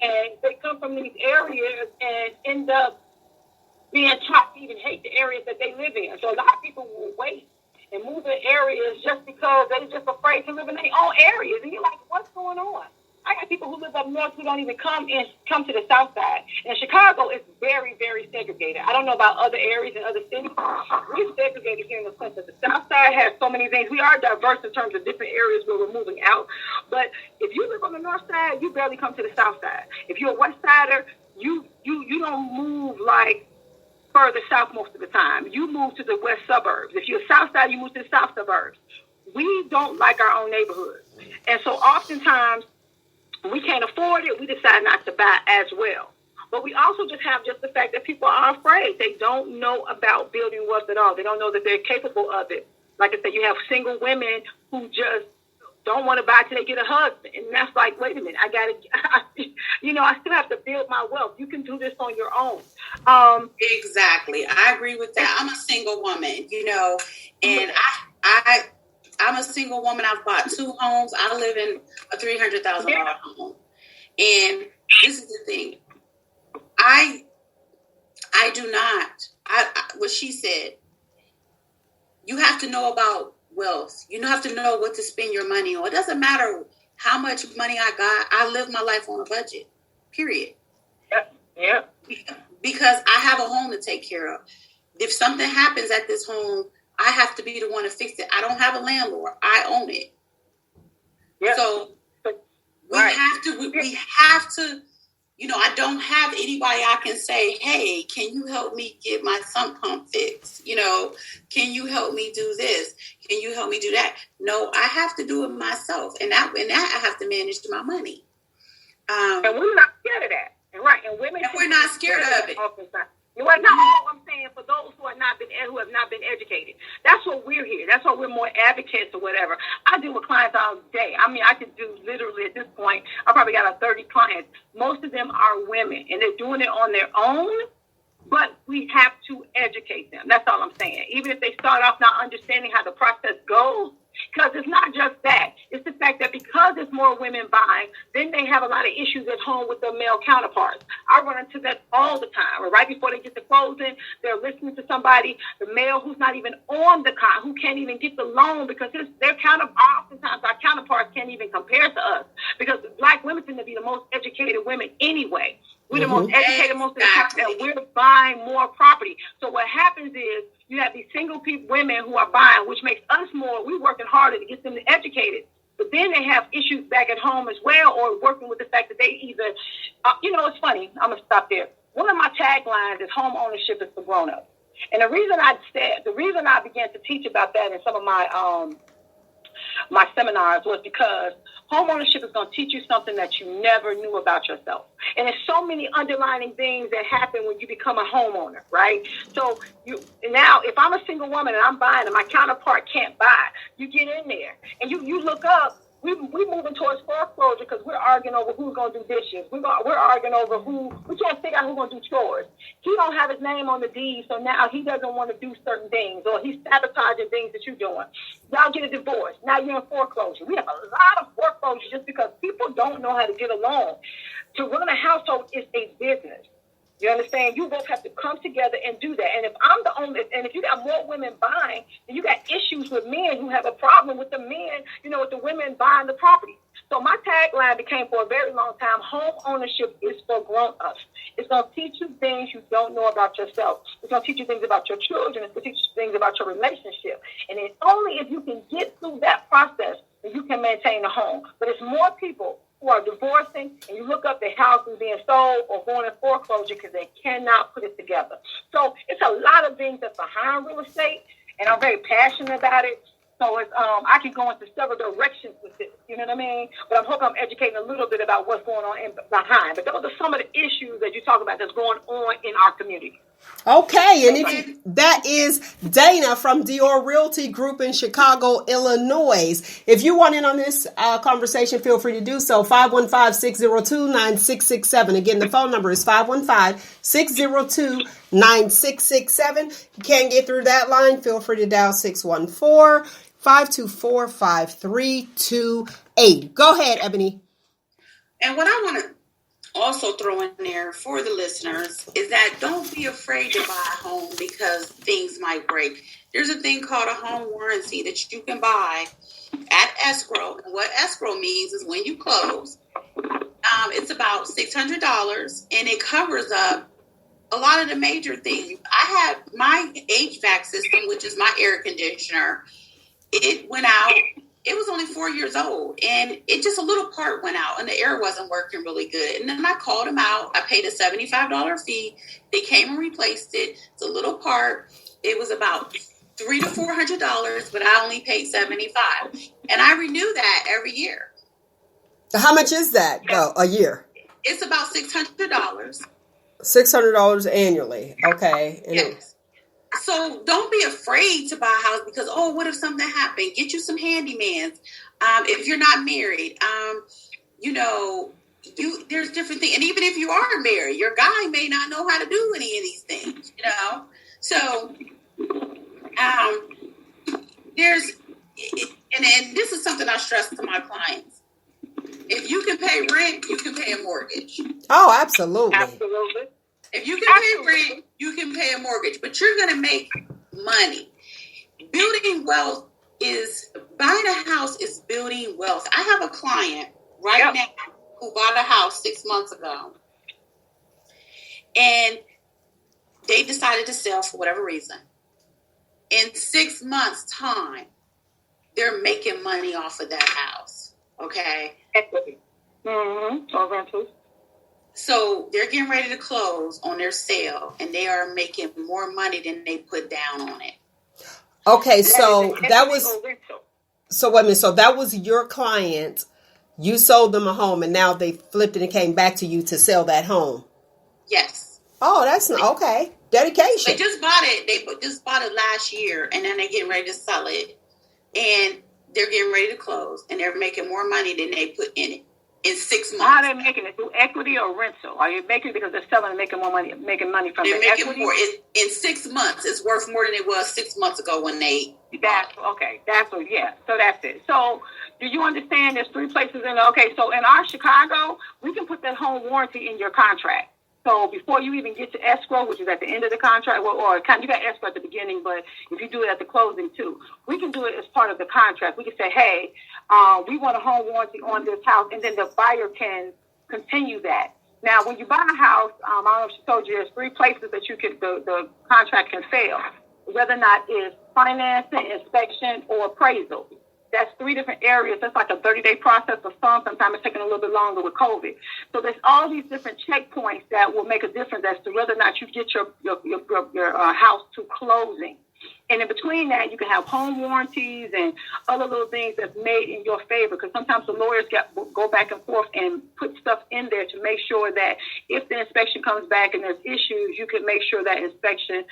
and they come from these areas and end up being taught to even hate the areas that they live in. So a lot of people will wait and move in areas just because they're just afraid to live in their own areas. And you're like, what's going on? I got people who live up north who don't even come to the south side. And Chicago is very, very segregated. I don't know about other areas and other cities. We're segregated here in the sense that the south side has so many things. We are diverse in terms of different areas where we're moving out. But if you live on the north side, you barely come to the south side. If you're a west sider, you don't move like further south most of the time. You move to the west suburbs. If you're south side, you move to the south suburbs. We don't like our own neighborhoods. And so oftentimes, we can't afford it, we decide not to buy as well. But we also just have the fact that people are afraid. They don't know about building wealth at all. They don't know that they're capable of it. Like I said, you have single women who just don't want to buy till they get a husband. And that's like, wait a minute, I still have to build my wealth. You can do this on your own. Exactly. I agree with that. I'm a single woman, and I'm a single woman. I've bought 2 homes. I live in a $300,000 home. And this is the thing. I do not. What she said, you have to know about wealth. You have to know what to spend your money on. It doesn't matter how much money I got. I live my life on a budget, period. Yeah. Because I have a home to take care of. If something happens at this home, I have to be the one to fix it. I don't have a landlord. I own it. Yep. So we have to, I don't have anybody I can say, hey, can you help me get my sump pump fixed? Can you help me do this? Can you help me do that? No, I have to do it myself. And that I have to manage my money. And we're not scared of that. And we're not scared of it. I'm saying for those who have not been educated. That's what we're here. That's why we're more advocates or whatever. I deal with clients all day. I mean, I could do literally at this point, I probably got 30 clients. Most of them are women, and they're doing it on their own, but we have to educate them. That's all I'm saying. Even if they start off not understanding how the process goes, because it's not just that. It's the fact that because there's more women buying, then they have a lot of issues at home with their male counterparts. I run into that all the time. Right before they get to closing, they're listening to somebody, the male who's not even on the who can't even get the loan because oftentimes our counterparts can't even compare to us because Black women tend to be the most educated women anyway. We're the most educated most of the time, and we're buying more property. So what happens is you have these single women who are buying, which makes us we're working harder to get them educated. But then they have issues back at home as well, or working with the fact that they either, it's funny. I'm going to stop there. One of my taglines is home ownership is for grown-ups. And the reason I began to teach about that in some of my seminars was because home ownership is going to teach you something that you never knew about yourself. And there's so many underlying things that happen when you become a homeowner, right? So now, if I'm a single woman and I'm buying and my counterpart can't buy, you get in there and you look up we moving towards foreclosure because we're arguing over who's going to do dishes. We're arguing over we can't figure out who's going to do chores. He don't have his name on the deed, so now he doesn't want to do certain things, or he's sabotaging things that you're doing. Y'all get a divorce. Now you're in foreclosure. We have a lot of foreclosure just because people don't know how to get along. To run a household is a business. You understand? You both have to come together and do that. And if I'm the only, and if you got more women buying, then you got issues with men who have a problem with the men, with the women buying the property. So my tagline became for a very long time, home ownership is for grown-ups. It's going to teach you things you don't know about yourself. It's going to teach you things about your children. It's going to teach you things about your relationship. And it's only if you can get through that process that you can maintain a home. But it's more people who are divorcing, and you look up their houses being sold or going in foreclosure because they cannot put it together. So it's a lot of things that's behind real estate, and I'm very passionate about it. So it's I can go into several directions with it, you know what I mean? But I'm hoping I'm educating a little bit about what's going on behind. But those are some of the issues that you talk about that's going on in our community. Okay, and that is Dana from Dior Realty Group in Chicago, Illinois. If you want in on this conversation, feel free to do so. 515-602-9667. Again, the phone number is 515-602-9667. You can't get through that line, feel free to dial 614-524-5328. Go ahead, Ebony. And what I want to also throw in there for the listeners is that don't be afraid to buy a home because things might break. There's a thing called a home warranty that you can buy at escrow. And what escrow means is when you close, it's about $600 and it covers up a lot of the major things. I had my HVAC system, which is my air conditioner. It went out. It was only 4 years old, and it just a little part went out, and the air wasn't working really good. And then I called them out. I paid a $75 fee. They came and replaced it. It's a little part. It was about $300 to $400, but I only paid $75, and I renew that every year. How much is that, though, a year? It's about $600. $600 annually. Okay. Yes. So don't be afraid to buy a house because, what if something happened? Get you some handymans. If you're not married, there's different things. And even if you are married, your guy may not know how to do any of these things, So and this is something I stress to my clients. If you can pay rent, you can pay a mortgage. Oh, absolutely. Absolutely. If you can pay rent, you can pay a mortgage, but you're going to make money. Building wealth buying a house is building wealth. I have a client now who bought a house 6 months ago, and they decided to sell for whatever reason. In 6 months' time, they're making money off of that house. Okay? Equity. Or rentals. So they're getting ready to close on their sale, and they are making more money than they put down on it. Okay, so that was wait a minute. So that was your client. You sold them a home, and now they flipped it and came back to you to sell that home. Yes. Oh, that's okay. Dedication. They just bought it. They just bought it last year, and then they're getting ready to sell it, and they're getting ready to close, and they're making more money than they put in it. In 6 months. How are they making it? Through equity or rental? Are you making it because they're selling and making more money, making money from the equity? They're making more. In 6 months, it's worth more than it was 6 months ago when they... That's okay. So that's it. So do you understand there's 3 places so in our Chicago, we can put that home warranty in your contract. So before you even get to escrow, which is at the end of the contract, or you got escrow at the beginning, but if you do it at the closing too, we can do it as part of the contract. We can say, hey, we want a home warranty on this house, and then the buyer can continue that. Now, when you buy a house, I don't know if she told you, there's 3 places that you could the contract can fail, whether or not it's financing, inspection, or appraisal. That's 3 different areas. That's like a 30-day process for some. Sometimes it's taking a little bit longer with COVID. So there's all these different checkpoints that will make a difference as to whether or not you get your house to closing. And in between that, you can have home warranties and other little things that's made in your favor. Because sometimes the lawyers go back and forth and put stuff in there to make sure that if the inspection comes back and there's issues, you can make sure that inspection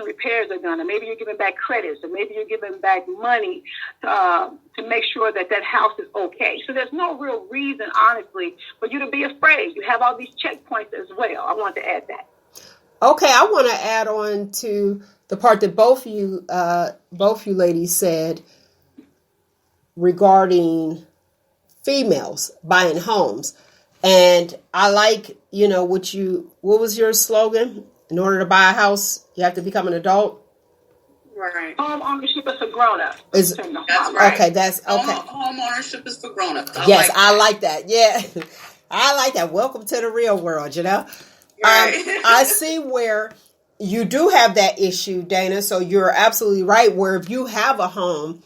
repairs are done. And maybe you're giving back credits, or maybe you're giving back money to make sure that house is okay. So there's no real reason, honestly, for you to be afraid. You have all these checkpoints as well. I want to add that. Okay, I want to add on to the part that both you ladies said regarding females buying homes. And I like, what was your slogan? In order to buy a house, you have to become an adult. Right. Home ownership is for grown-ups. That's right. Okay, that's okay. Home ownership is for grown-ups. Yes, I like that. Yeah, I like that. Welcome to the real world, Right. I see where you do have that issue, Dana. So you're absolutely right. Where if you have a home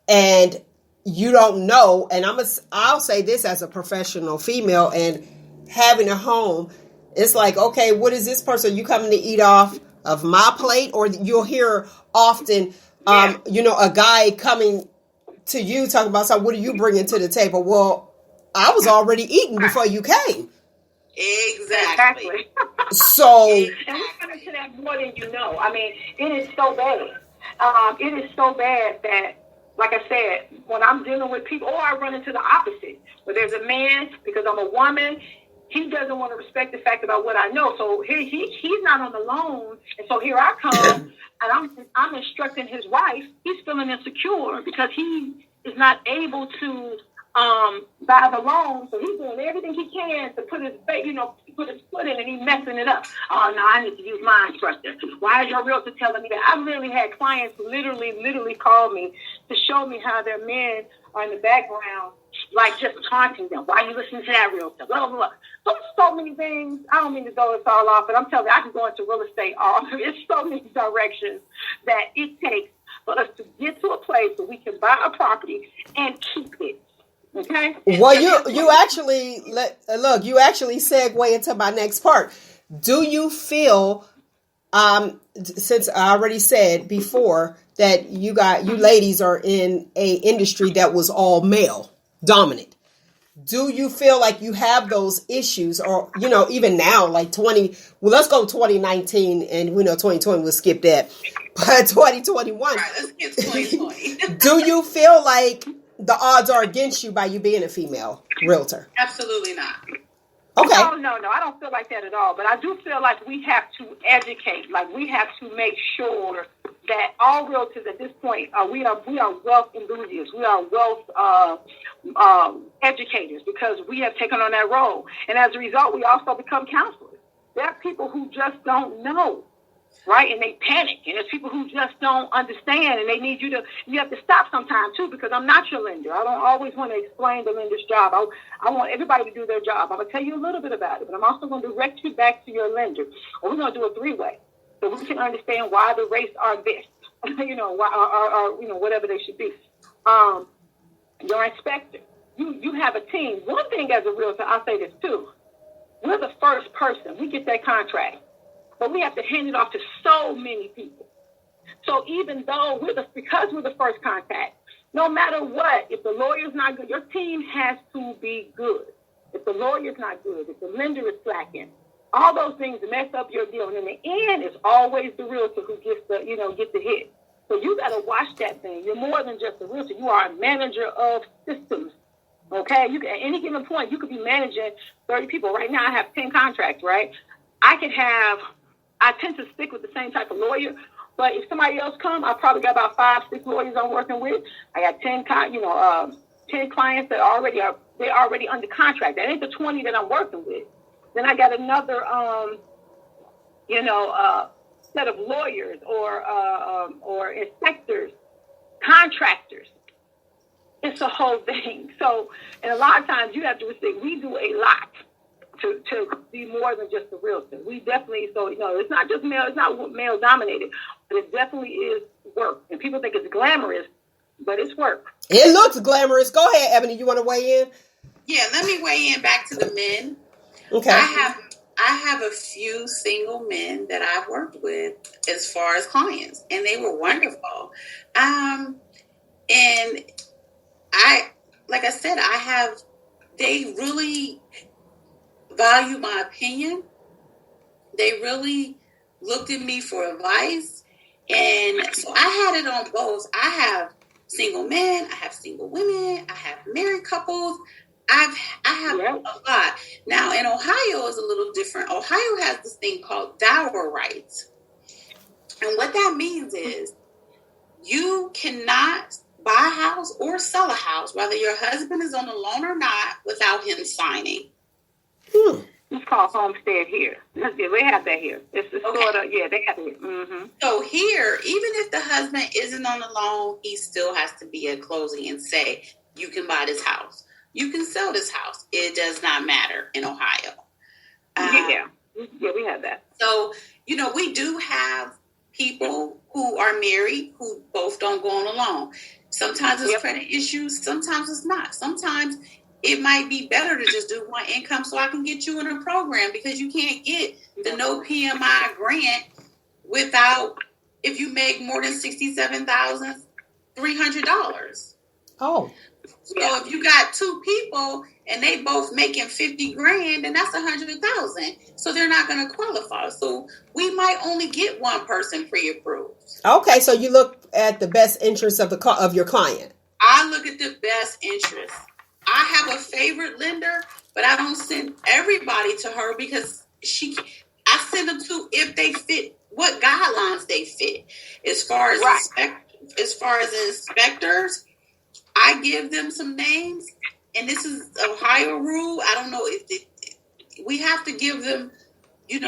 and you don't know, and I'll say this as a professional female, and having a home, it's like, okay, what is this person? You coming to eat off of my plate? Or you'll hear often, a guy coming to you talking about something. What are you bringing to the table? Well, I was already eating before you came. Exactly. So, and we're coming to that more than you know. I mean, it is so bad. It is so bad that, like I said, when I'm dealing with people, or I run into the opposite, where there's a man, because I'm a woman, he doesn't want to respect the fact about what I know. So he's not on the loan, and so here I come, and I'm instructing his wife. He's feeling insecure because he is not able to buy the loan, so he's doing everything he can to put his foot in, and he's messing it up. Oh no, I need to use my instructor. Why is your realtor telling me that? I've literally had clients literally call me to show me how their men are in the background, like just taunting them. Why are you listening to that realtor? Blah, blah, blah. So many things. I don't mean to go this all off, but I'm telling you, I can go into real estate It's so many directions that it takes for us to get to a place where we can buy a property and keep it. Okay. Well, you actually you actually segue into my next part. Do you feel, since I already said before that you ladies are in a industry that was all male dominant, do you feel like you have those issues, or even now, like let's go 2019, and we know 2020 we'll skip that, but 2021. Right, let's get 2020. Do you feel like the odds are against you by you being a female realtor? Absolutely not. Okay. No, I don't feel like that at all. But I do feel like we have to educate. Like we have to make sure that all realtors at this point, we are wealth enthusiasts. We are wealth educators, because we have taken on that role. And as a result, we also become counselors. There are people who just don't know. Right? And they panic. And there's people who just don't understand, and they need you have to stop sometime too, because I'm not your lender. I don't always want to explain the lender's job. I want everybody to do their job. I'm going to tell you a little bit about it, but I'm also going to direct you back to your lender. Or we're going to do a three-way, so we can understand why the rates are this, why, or whatever they should be. Your inspector, you have a team. One thing as a realtor, I'll say this too. We're the first person. We get that contract, but we have to hand it off to so many people. So even though because we're the first contact, no matter what, if the lawyer's not good, your team has to be good. If the lawyer's not good, if the lender is slacking, all those things mess up your deal. And in the end, it's always the realtor who gets the hit. So you got to watch that thing. You're more than just a realtor. You are a manager of systems. Okay? At any given point, you could be managing 30 people. Right now, I have 10 contracts, right? I tend to stick with the same type of lawyer, but if somebody else come, I probably got about 5-6 lawyers I'm working with. I got 10 clients that they're already under contract. That ain't the 20 that I'm working with. Then I got another, set of lawyers or inspectors, contractors. It's a whole thing. So, and a lot of times you have to receive. We do a lot to be more than just a realtor. We definitely, it's not just male, it's not male dominated, but it definitely is work. And people think it's glamorous, but it's work. It looks glamorous. Go ahead, Ebony. You want to weigh in? Yeah, let me weigh in back to the men. Okay. I I have a few single men that I've worked with as far as clients, and they were wonderful. And like I said, they really value my opinion. They really looked at me for advice. And so I had it on both. I have single men, I have single women, I have married couples. I have a lot. Now, in Ohio is a little different. Ohio has this thing called dower rights. And what that means is you cannot buy a house or sell a house, whether your husband is on the loan or not, without him signing. It's called homestead here. We have that here. It's sort of, they have it. Mm-hmm. So here, even if the husband isn't on the loan, he still has to be at closing and say, you can buy this house. You can sell this house. It does not matter in Ohio. We have that. So, we do have people who are married who both don't go on a loan. Sometimes it's credit issues. Sometimes it's not. Sometimes it might be better to just do one income so I can get you in a program, because you can't get the no PMI grant if you make more than $67,300. Oh. So if you got two people and they both making $50,000, then that's $100,000. So they're not going to qualify. So we might only get one person pre-approved. Okay, so you look at the best interest of your client. I look at the best interest. I have a favorite lender, but I don't send everybody to her because I send them to if they fit what guidelines they fit. As far as inspectors, I give them some names, and this is Ohio rule. I don't know if we have to give them,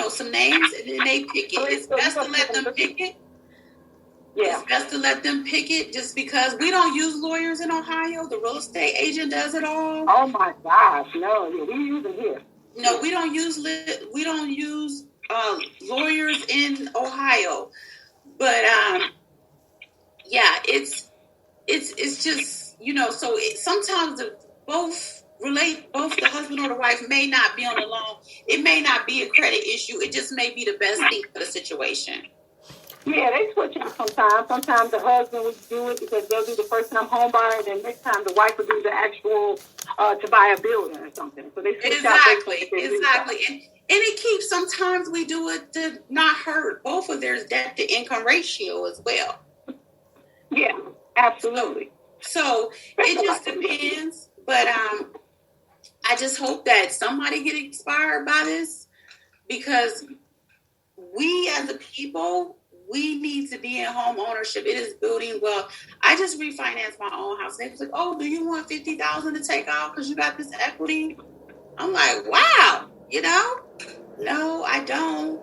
some names, and then they pick it. It's best to let them pick it. Yeah. It's best to let them pick it, just because we don't use lawyers in Ohio. The real estate agent does it all. Oh my gosh, no, we use it here. No, we don't use lawyers in Ohio. But it's just. So sometimes both the husband or the wife may not be on the loan. It may not be a credit issue. It just may be the best thing for the situation. Yeah, they switch out sometimes. Sometimes the husband would do it because they'll do the first time home buyer, and then next time the wife would do the actual to buy a building or something. So they switch out. Exactly. And it keeps, sometimes we do it to not hurt both of their debt to income ratio as well. Yeah, absolutely. So it just depends, but I just hope that somebody get inspired by this, because we as a people, we need to be in home ownership. It is building wealth. I just refinanced my own house. They was like, "Oh, do you want $50,000 to take out because you got this equity?" I'm like, "Wow, no, I don't,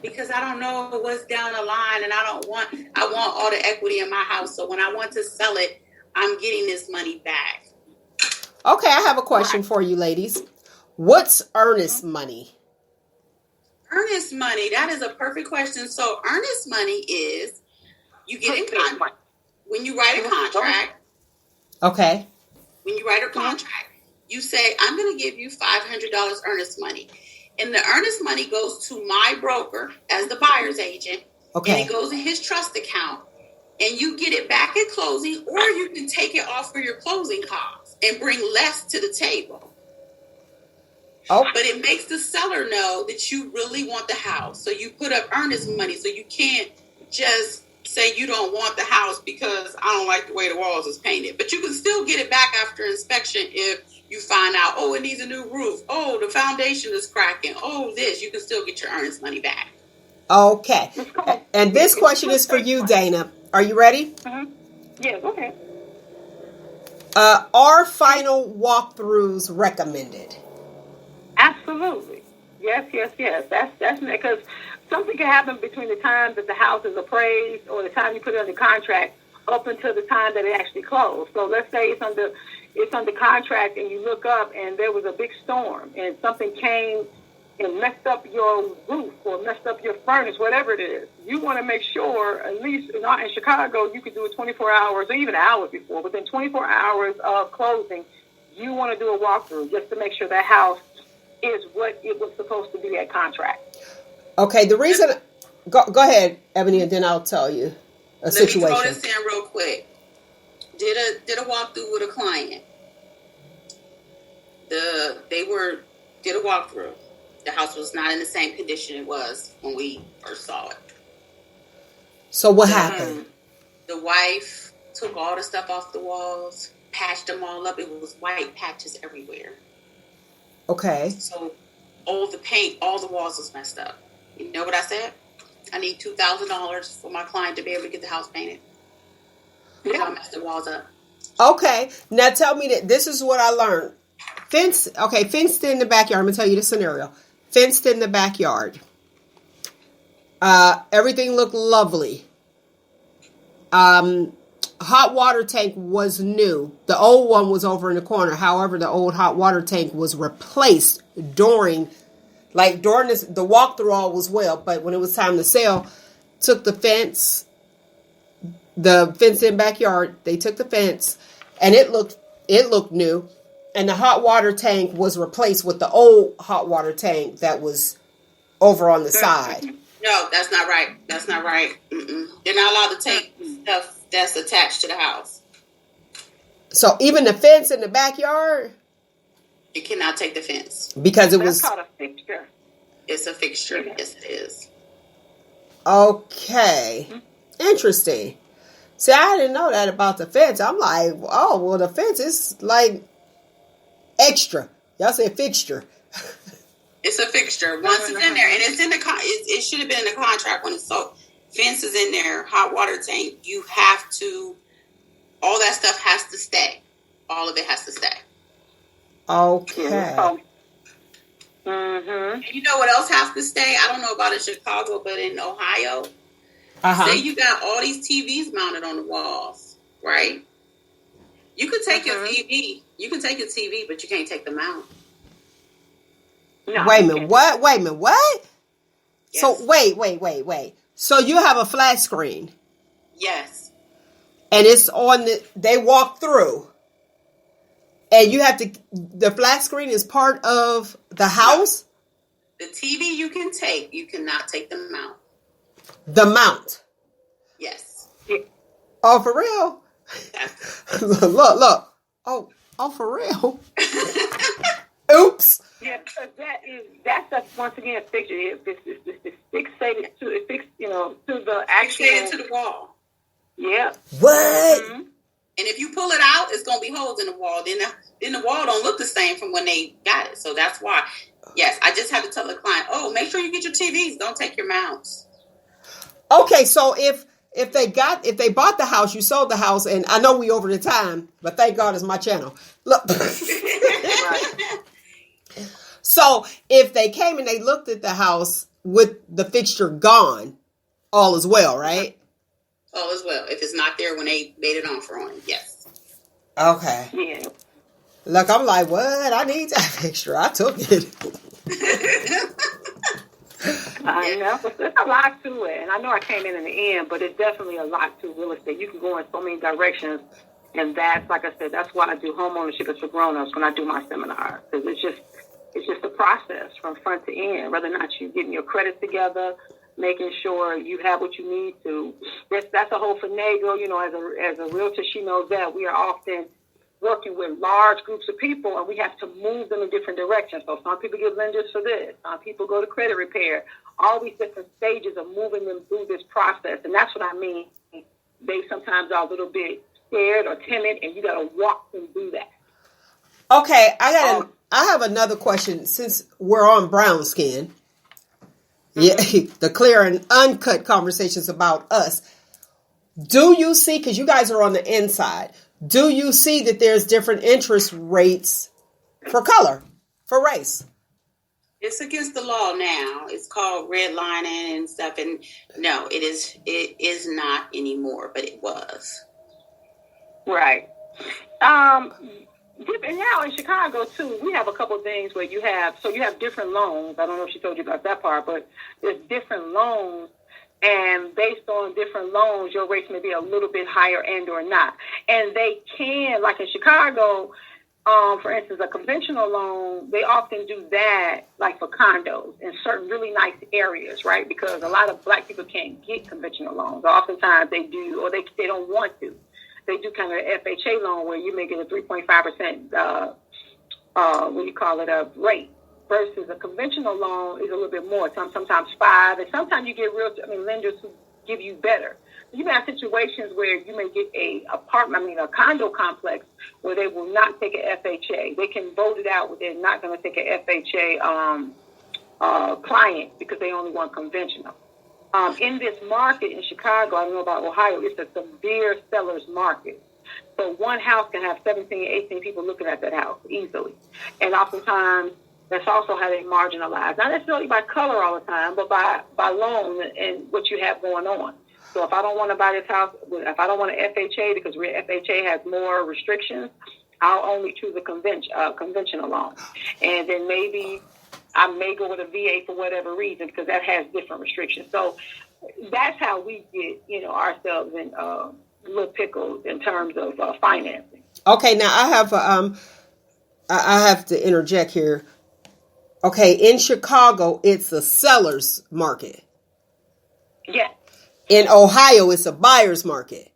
because I don't know what's down the line, and I want all the equity in my house. So when I want to sell it, I'm getting this money back." Okay, I have a question for you, ladies. What's earnest money? Earnest money, that is a perfect question. So earnest money is you get in contract. When you write a contract. Okay. When you write a contract, you say, "I'm going to give you $500 earnest money." And the earnest money goes to my broker as the buyer's agent. Okay. And it goes in his trust account. And you get it back at closing, or you can take it off for your closing costs and bring less to the table. Oh. But it makes the seller know that you really want the house. So you put up earnest money. So you can't just say you don't want the house because I don't like the way the walls is painted. But you can still get it back after inspection if you find out, it needs a new roof. The foundation is cracking. You can still get your earnest money back. Okay. And this question is for you, Dana. Are you ready? Mm-hmm. Yeah, go ahead. Are final walkthroughs recommended? Absolutely. Yes. That's because something can happen between the time that the house is appraised or the time you put it under contract up until the time that it actually closed. So let's say it's under contract and you look up and there was a big storm and something came and messed up your roof or messed up your furnace, whatever it is. You want to make sure, at least in Chicago, you could do it 24 hours or even hours before. Within 24 hours of closing, you want to do a walkthrough just to make sure that house is what it was supposed to be at contract. Okay, the reason... Go ahead, Ebony, and then I'll tell you a situation. Let me throw this in real quick. Did a walkthrough with a client. Did a walkthrough. The house was not in the same condition it was when we first saw it. So what happened? The wife took all the stuff off the walls, patched them all up. It was white patches everywhere. Okay. So all the paint, all the walls was messed up. You know what I said? I need $2,000 for my client to be able to get the house painted. Because I messed the walls up. Okay. Now tell me that this is what I learned. Fenced in the backyard. I'm going to tell you the scenario. Fenced in the backyard. Everything looked lovely. Hot water tank was new. The old one was over in the corner. However, the old hot water tank was replaced during the walkthrough all was well. But when it was time to sell, took the fenced in backyard. They took the fence and it looked new. And the hot water tank was replaced with the old hot water tank that was over on the side. No, that's not right. That's not right. They're not allowed to take stuff that's attached to the house. So even the fence in the backyard? You cannot take the fence. Because it That's was... called a fixture. It's a fixture. Yeah. Yes, it is. Okay. Interesting. See, I didn't know that about the fence. I'm like, oh, well, the fence is like extra. Y'all say fixture. It's a fixture. Once it's in there, and it's in the it should have been in the contract when it's sold. Fence is in there, hot water tank. You have to, all that stuff has to stay. All of it has to stay. Okay. And you know what else has to stay? I don't know about in Chicago, but in Ohio, say you got all these TVs mounted on the walls, right? You could take your TV. You can take your TV, but you can't take the mount. No. Wait a minute. What? Wait a minute. What? Yes. So wait. So you have a flat screen. Yes. And it's on they walk through. And you have to, the flat screen is part of the house? The TV you can take, you cannot take the mount. The mount. Yes. Oh, for real? Look. Oh, for real? Oops. Yeah, because that's once again a fixture. It's fixated to the actual. Fixated to the wall. Yeah. What? And if you pull it out, it's gonna be holes in the wall. Then the wall don't look the same from when they got it. So that's why. Yes, I just had to tell the client, make sure you get your TVs. Don't take your mounts. Okay, so if they bought the house, you sold the house, and I know we over the time, but thank God it's my channel. Look. So if they came and they looked at the house with the fixture gone, all is well, right? All is well. If it's not there when they made it on for on, yes. Okay. Yeah. Look, I'm like, what? I need that fixture. I took it. I know. There's a lot to it. And I know I came in the end, but it's definitely a lot to real estate. You can go in so many directions. And that's, like I said, that's why I do home ownership is for grown-ups when I do my seminar. Because it's just a process from front to end. Whether or not you're getting your credit together, making sure you have what you need to. That's a whole finagle. As a realtor, she knows that we are often working with large groups of people, and we have to move them in different directions. So some people get lenders for this. Some people go to credit repair. All these different stages of moving them through this process. And that's what I mean. They sometimes are a little bit scared or timid, and you got to walk them through that. Okay, I have another question since we're on brown skin. Yeah, the clear and uncut conversations about us. Do you see, because you guys are on the inside, do you see that there's different interest rates for color, for race? It's against the law now. It's called redlining and stuff. And no, it is not anymore, but it was. Right. And now in Chicago too, we have a couple of things where you have different loans. I don't know if she told you about that part, but there's different loans, and based on different loans, your rates may be a little bit higher and or not. And they can, like in Chicago, For instance, a conventional loan, they often do that like for condos in certain really nice areas, right? Because a lot of black people can't get conventional loans. Oftentimes they do, or they don't want to. They do kind of an FHA loan where you may get a 3.5%, a rate, versus a conventional loan is a little bit more, sometimes 5%, and sometimes you get lenders who give you better. You have situations where you may get a condo complex where they will not take an FHA. They can vote it out where they're not going to take an FHA client because they only want conventional. In this market in Chicago, I don't know about Ohio, it's a severe seller's market. So one house can have 17, 18 people looking at that house easily. And oftentimes, that's also how they marginalize. Not necessarily by color all the time, but by loan and what you have going on. So if I don't want to buy this house, if I don't want an FHA because FHA has more restrictions, I'll only choose a conventional loan. And then maybe I may go with a VA for whatever reason because that has different restrictions. So that's how we get, ourselves in little pickles in terms of financing. Okay, now I have to interject here. Okay, in Chicago, it's a seller's market. Yes. In Ohio, it's a buyer's market.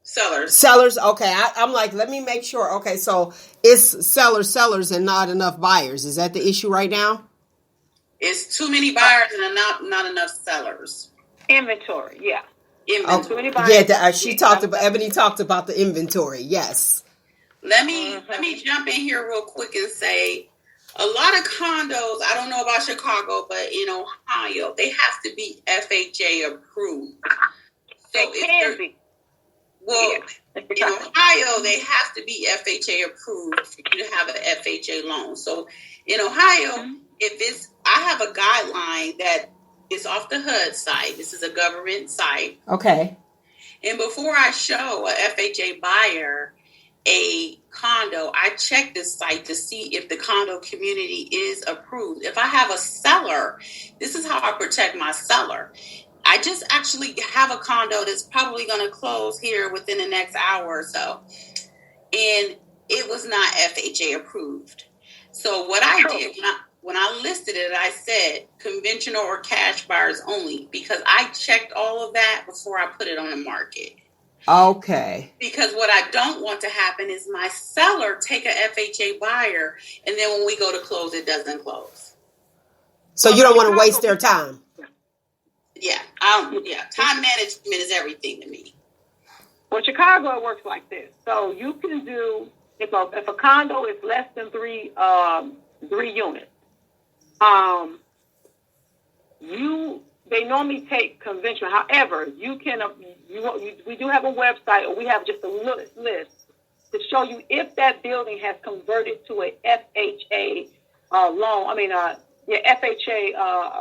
Sellers. Okay, I'm like, let me make sure. Okay, so it's sellers, and not enough buyers. Is that the issue right now? It's too many buyers and not enough sellers. Inventory, yeah. Okay. Too many buyers. Yeah, Ebony talked about the inventory. Yes. Let me jump in here real quick and say, a lot of condos, I don't know about Chicago, but in Ohio, they have to be FHA approved. So they can be. Well, in Ohio, they have to be FHA approved for you to have an FHA loan. So in Ohio, I have a guideline that is off the HUD site. This is a government site. Okay. And before I show a FHA buyer a condo, I check this site to see if the condo community is approved. If I have a seller, this is how I protect my seller. I just actually have a condo that's probably going to close here within the next hour or so. And it was not FHA approved. So what I did when I listed it, I said conventional or cash buyers only, because I checked all of that before I put it on the market. Okay. Because what I don't want to happen is my seller take a FHA buyer, and then when we go to close, it doesn't close. So you don't want to waste their time. Yeah. Time management is everything to me. Well, Chicago, it works like this. So you can do, if a condo is less than three units, they normally take conventional. However, you can we do have a website, or we have just a list to show you if that building has converted to a FHA FHA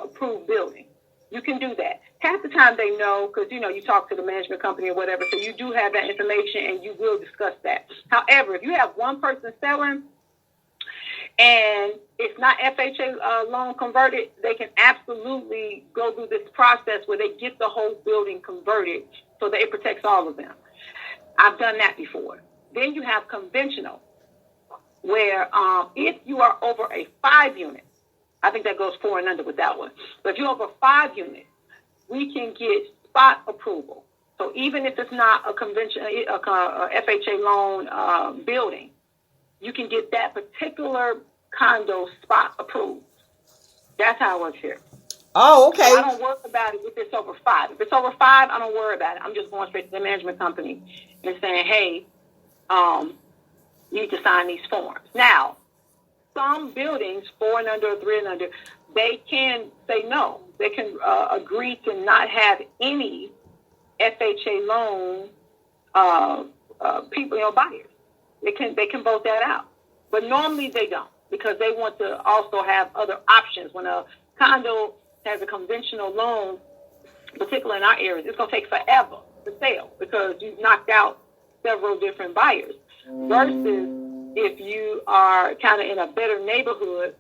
approved building. You can do that. Half the time they know, because you talk to the management company or whatever, so you do have that information and you will discuss that. However, if you have one person selling and it's not FHA loan converted, they can absolutely go through this process where they get the whole building converted so that it protects all of them. I've done that before. Then you have conventional, where if you are over a 5 unit, I think that goes 4 and under with that one. But if you're over 5 units, we can get spot approval. So even if it's not a FHA loan building, you can get that particular condo spot approved. That's how it works here. Oh, okay. So I don't worry about it if it's over 5. If it's over 5, I don't worry about it. I'm just going straight to the management company and saying, hey, you need to sign these forms. Now, some buildings, 4 and under, 3 and under, they can say no. They can agree to not have any FHA loan buyers. They can vote that out. But normally they don't, because they want to also have other options. When a condo has a conventional loan, particularly in our areas, it's going to take forever to sell because you've knocked out several different buyers. Versus if you are kind of in a better neighborhood,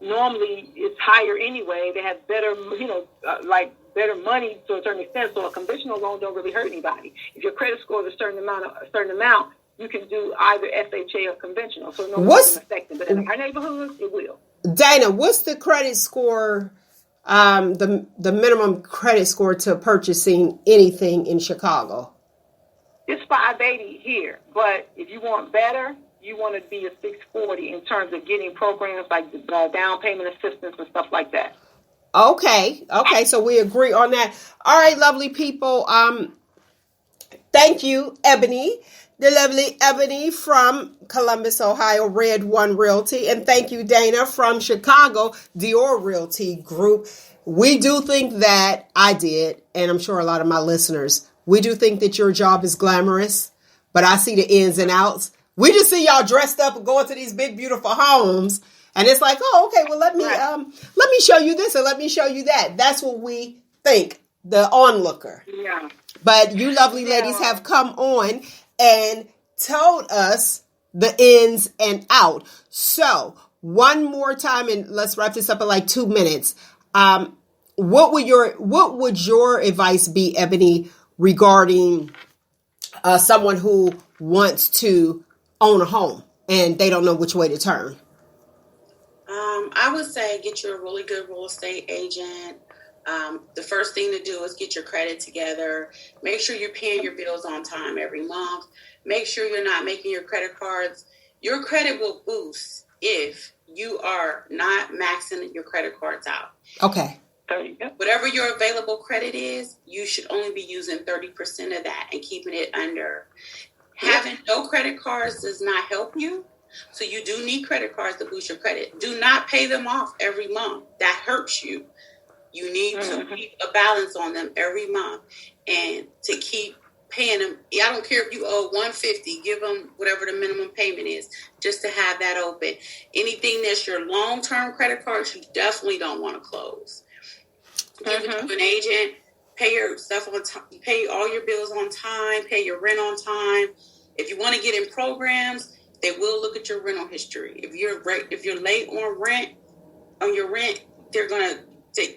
normally it's higher anyway. They have better, better money to a certain extent. So a conventional loan don't really hurt anybody. If your credit score is a certain amount, you can do either FHA or conventional. So no one What's can affect it. But in our neighborhoods, it will. Dana? What's the credit score? The minimum credit score to purchasing anything in Chicago? It's 580 here, but if you want better, you want to be a 640 in terms of getting programs like down payment assistance and stuff like that. Okay, so we agree on that. All right, lovely people. Thank you, Ebony, the lovely Ebony from Columbus, Ohio, Red One Realty, and thank you, Dana, from Chicago, Dior Realty Group. We do think that I did, and I'm sure a lot of my listeners, we do think that your job is glamorous, but I see the ins and outs. We just see y'all dressed up and going to these big, beautiful homes, and it's like, oh, okay, well, let me show you this and let me show you that. That's what we think, the onlooker. Yeah. But you lovely ladies have come on and told us the ins and out. So one more time, and let's wrap this up in like 2 minutes. What would your advice be, Ebony, regarding someone who wants to own a home and they don't know which way to turn? I would say get you a really good real estate agent. The first thing to do is get your credit together. Make sure you're paying your bills on time every month. Make sure you're not making your credit cards. Your credit will boost if you are not maxing your credit cards out. Okay. Whatever your available credit is, you should only be using 30% of that and keeping it under. Having no credit cards does not help you. So you do need credit cards to boost your credit. Do not pay them off every month. That hurts you. You need to keep a balance on them every month and to keep paying them. I don't care if you owe $150, give them whatever the minimum payment is just to have that open. Anything that's your long-term credit cards, you definitely don't want to close. Give it to an agent, pay your stuff on time, pay all your bills on time, pay your rent on time. If you want to get in programs, they will look at your rental history. If you're late on your rent, they're gonna.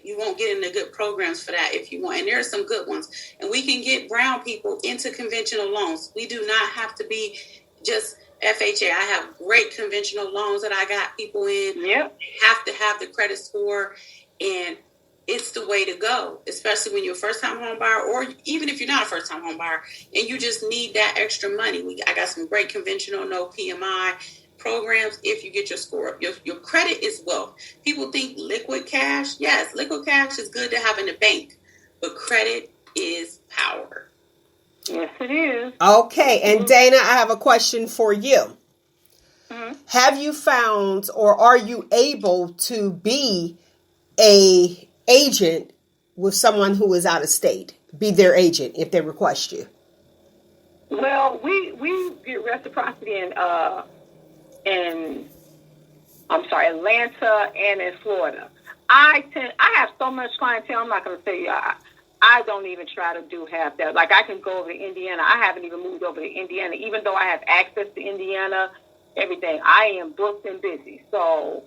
You won't get into good programs for that if you want. And there are some good ones. And we can get brown people into conventional loans. We do not have to be just FHA. I have great conventional loans that I got people in. Yep. Have to have the credit score. And it's the way to go, especially when you're a first-time home buyer, or even if you're not a first-time home buyer and you just need that extra money. I got some great conventional, no PMI programs. If you get your score up, your credit is wealth. People think liquid cash. Yes, liquid cash is good to have in the bank, but credit is power. Yes, it is. Okay, and Dana, I have a question for you. Have you found, or are you able to be a agent with someone who is out of state? Be their agent if they request you. Well, we get reciprocity in Atlanta and in Florida. I have so much clientele. I'm not going to say I don't even try to do half that. Like I can go over to Indiana. I haven't even moved over to Indiana, even though I have access to Indiana. Everything. I am booked and busy, so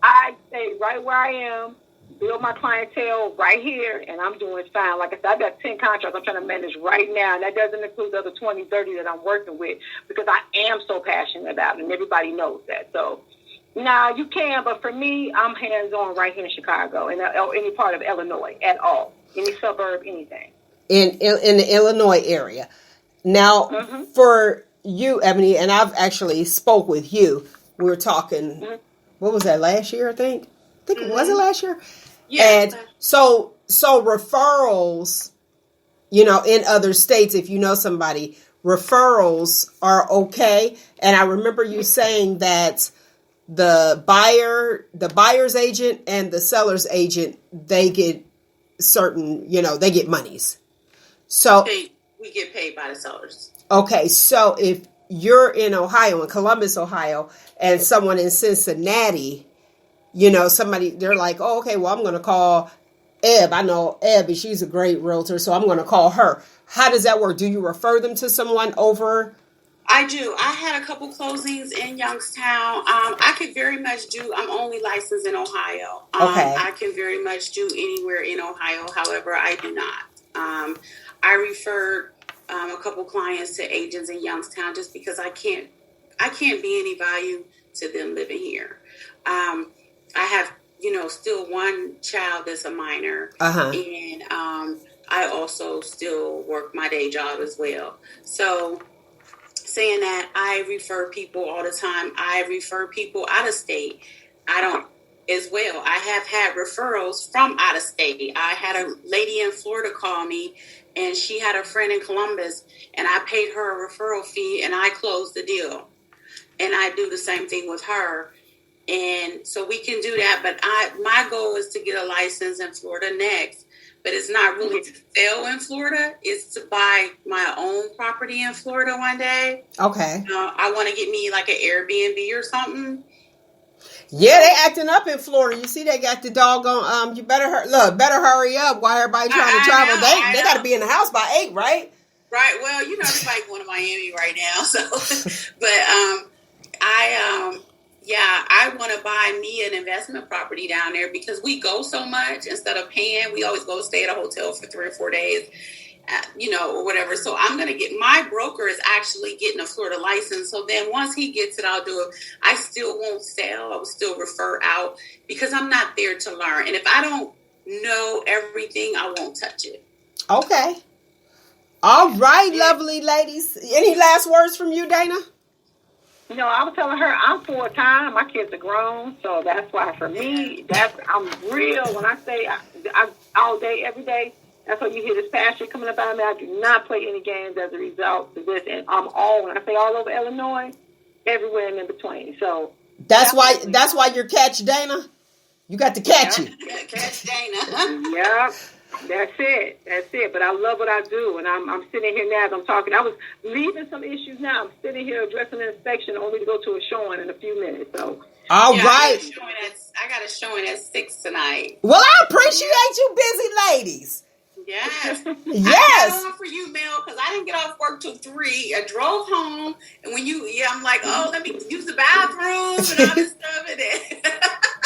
I stay right where I am. Build my clientele right here, and I'm doing fine. Like I said, I've got 10 contracts I'm trying to manage right now, and that doesn't include the other 20, 30 that I'm working with because I am so passionate about it, and everybody knows that. So, now you can, but for me, I'm hands-on right here in Chicago and any part of Illinois at all, any suburb, anything. In the Illinois area. Now, for you, Ebony, and I've actually spoke with you. We were talking, what was that, last year, I think? Was it last year? Yeah. And so referrals, in other states, if you know somebody, referrals are okay. And I remember you saying that the buyer's agent and the seller's agent, they get certain, they get monies. So we get paid by the sellers. Okay. So if you're in Ohio, in Columbus, Ohio, and someone in Cincinnati, somebody, they're like, oh, okay, well, I'm going to call Eb. I know Eb, and she's a great realtor, so I'm going to call her. How does that work? Do you refer them to someone over? I do. I had a couple closings in Youngstown. I could very much do, I'm only licensed in Ohio. Okay. I can very much do anywhere in Ohio. However, I do not. I referred a couple clients to agents in Youngstown just because I can't be any value to them living here. I have, still one child that's a minor, and I also still work my day job as well. So saying that, I refer people all the time. I refer people out of state. I don't as well. I have had referrals from out of state. I had a lady in Florida call me, and she had a friend in Columbus, and I paid her a referral fee, and I closed the deal. And I do the same thing with her. And so we can do that. But my goal is to get a license in Florida next. But it's not really to sell in Florida. It's to buy my own property in Florida one day. Okay. I want to get me like an Airbnb or something. Yeah, they acting up in Florida. You see, they got the doggone. You better hurry up while everybody trying to travel. They got to be in the house by 8, right? Right. Well, it's like going to Miami right now. So, but I want to buy me an investment property down there because we go so much. Instead of paying, we always go stay at a hotel for 3 or 4 days, or whatever. So I'm going to get, my broker is actually getting a Florida license. So then once he gets it, I'll do it. I still won't sell. I will still refer out because I'm not there to learn. And if I don't know everything, I won't touch it. Okay. All right, lovely ladies. Any last words from you, Dana? I was telling her I'm full-time. My kids are grown, so that's why for me, I'm real. When I say I all day, every day, that's why you hear this passion coming up out of me. I do not play any games as a result of this, and I'm when I say all over Illinois, everywhere and in between. So that's why you're Catch Dana. You got to catch it. Catch Dana. Yeah. That's it. But I love what I do, and I'm sitting here now as I'm talking. I was leaving some issues now. I'm sitting here addressing an inspection only to go to a showing in a few minutes. So, all right. I got a showing at 6 tonight. Well, I appreciate you busy ladies. Yes. Yes. I got on for you, Mel, because I didn't get off work till 3. I drove home, and when I'm like, let me use the bathroom and all this stuff. And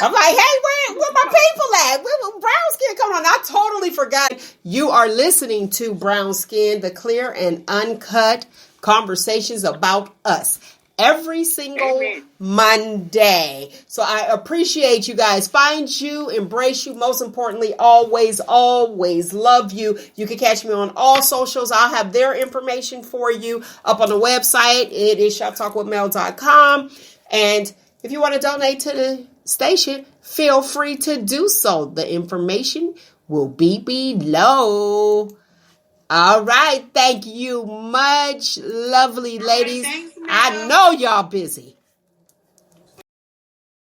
I'm like, hey, where my people at? Where Brown Skin? Come on. I totally forgot. You are listening to Brown Skin, the clear and uncut conversations about us. Every single Monday. So I appreciate you guys. Find you, embrace you. Most importantly, always, always love you. You can catch me on all socials. I'll have their information for you up on the website. It is shoptalkwithmel.com. And if you want to donate to the station, feel free to do so. The information will be below. All right. Thank you much, lovely ladies. Thanks, I know y'all busy.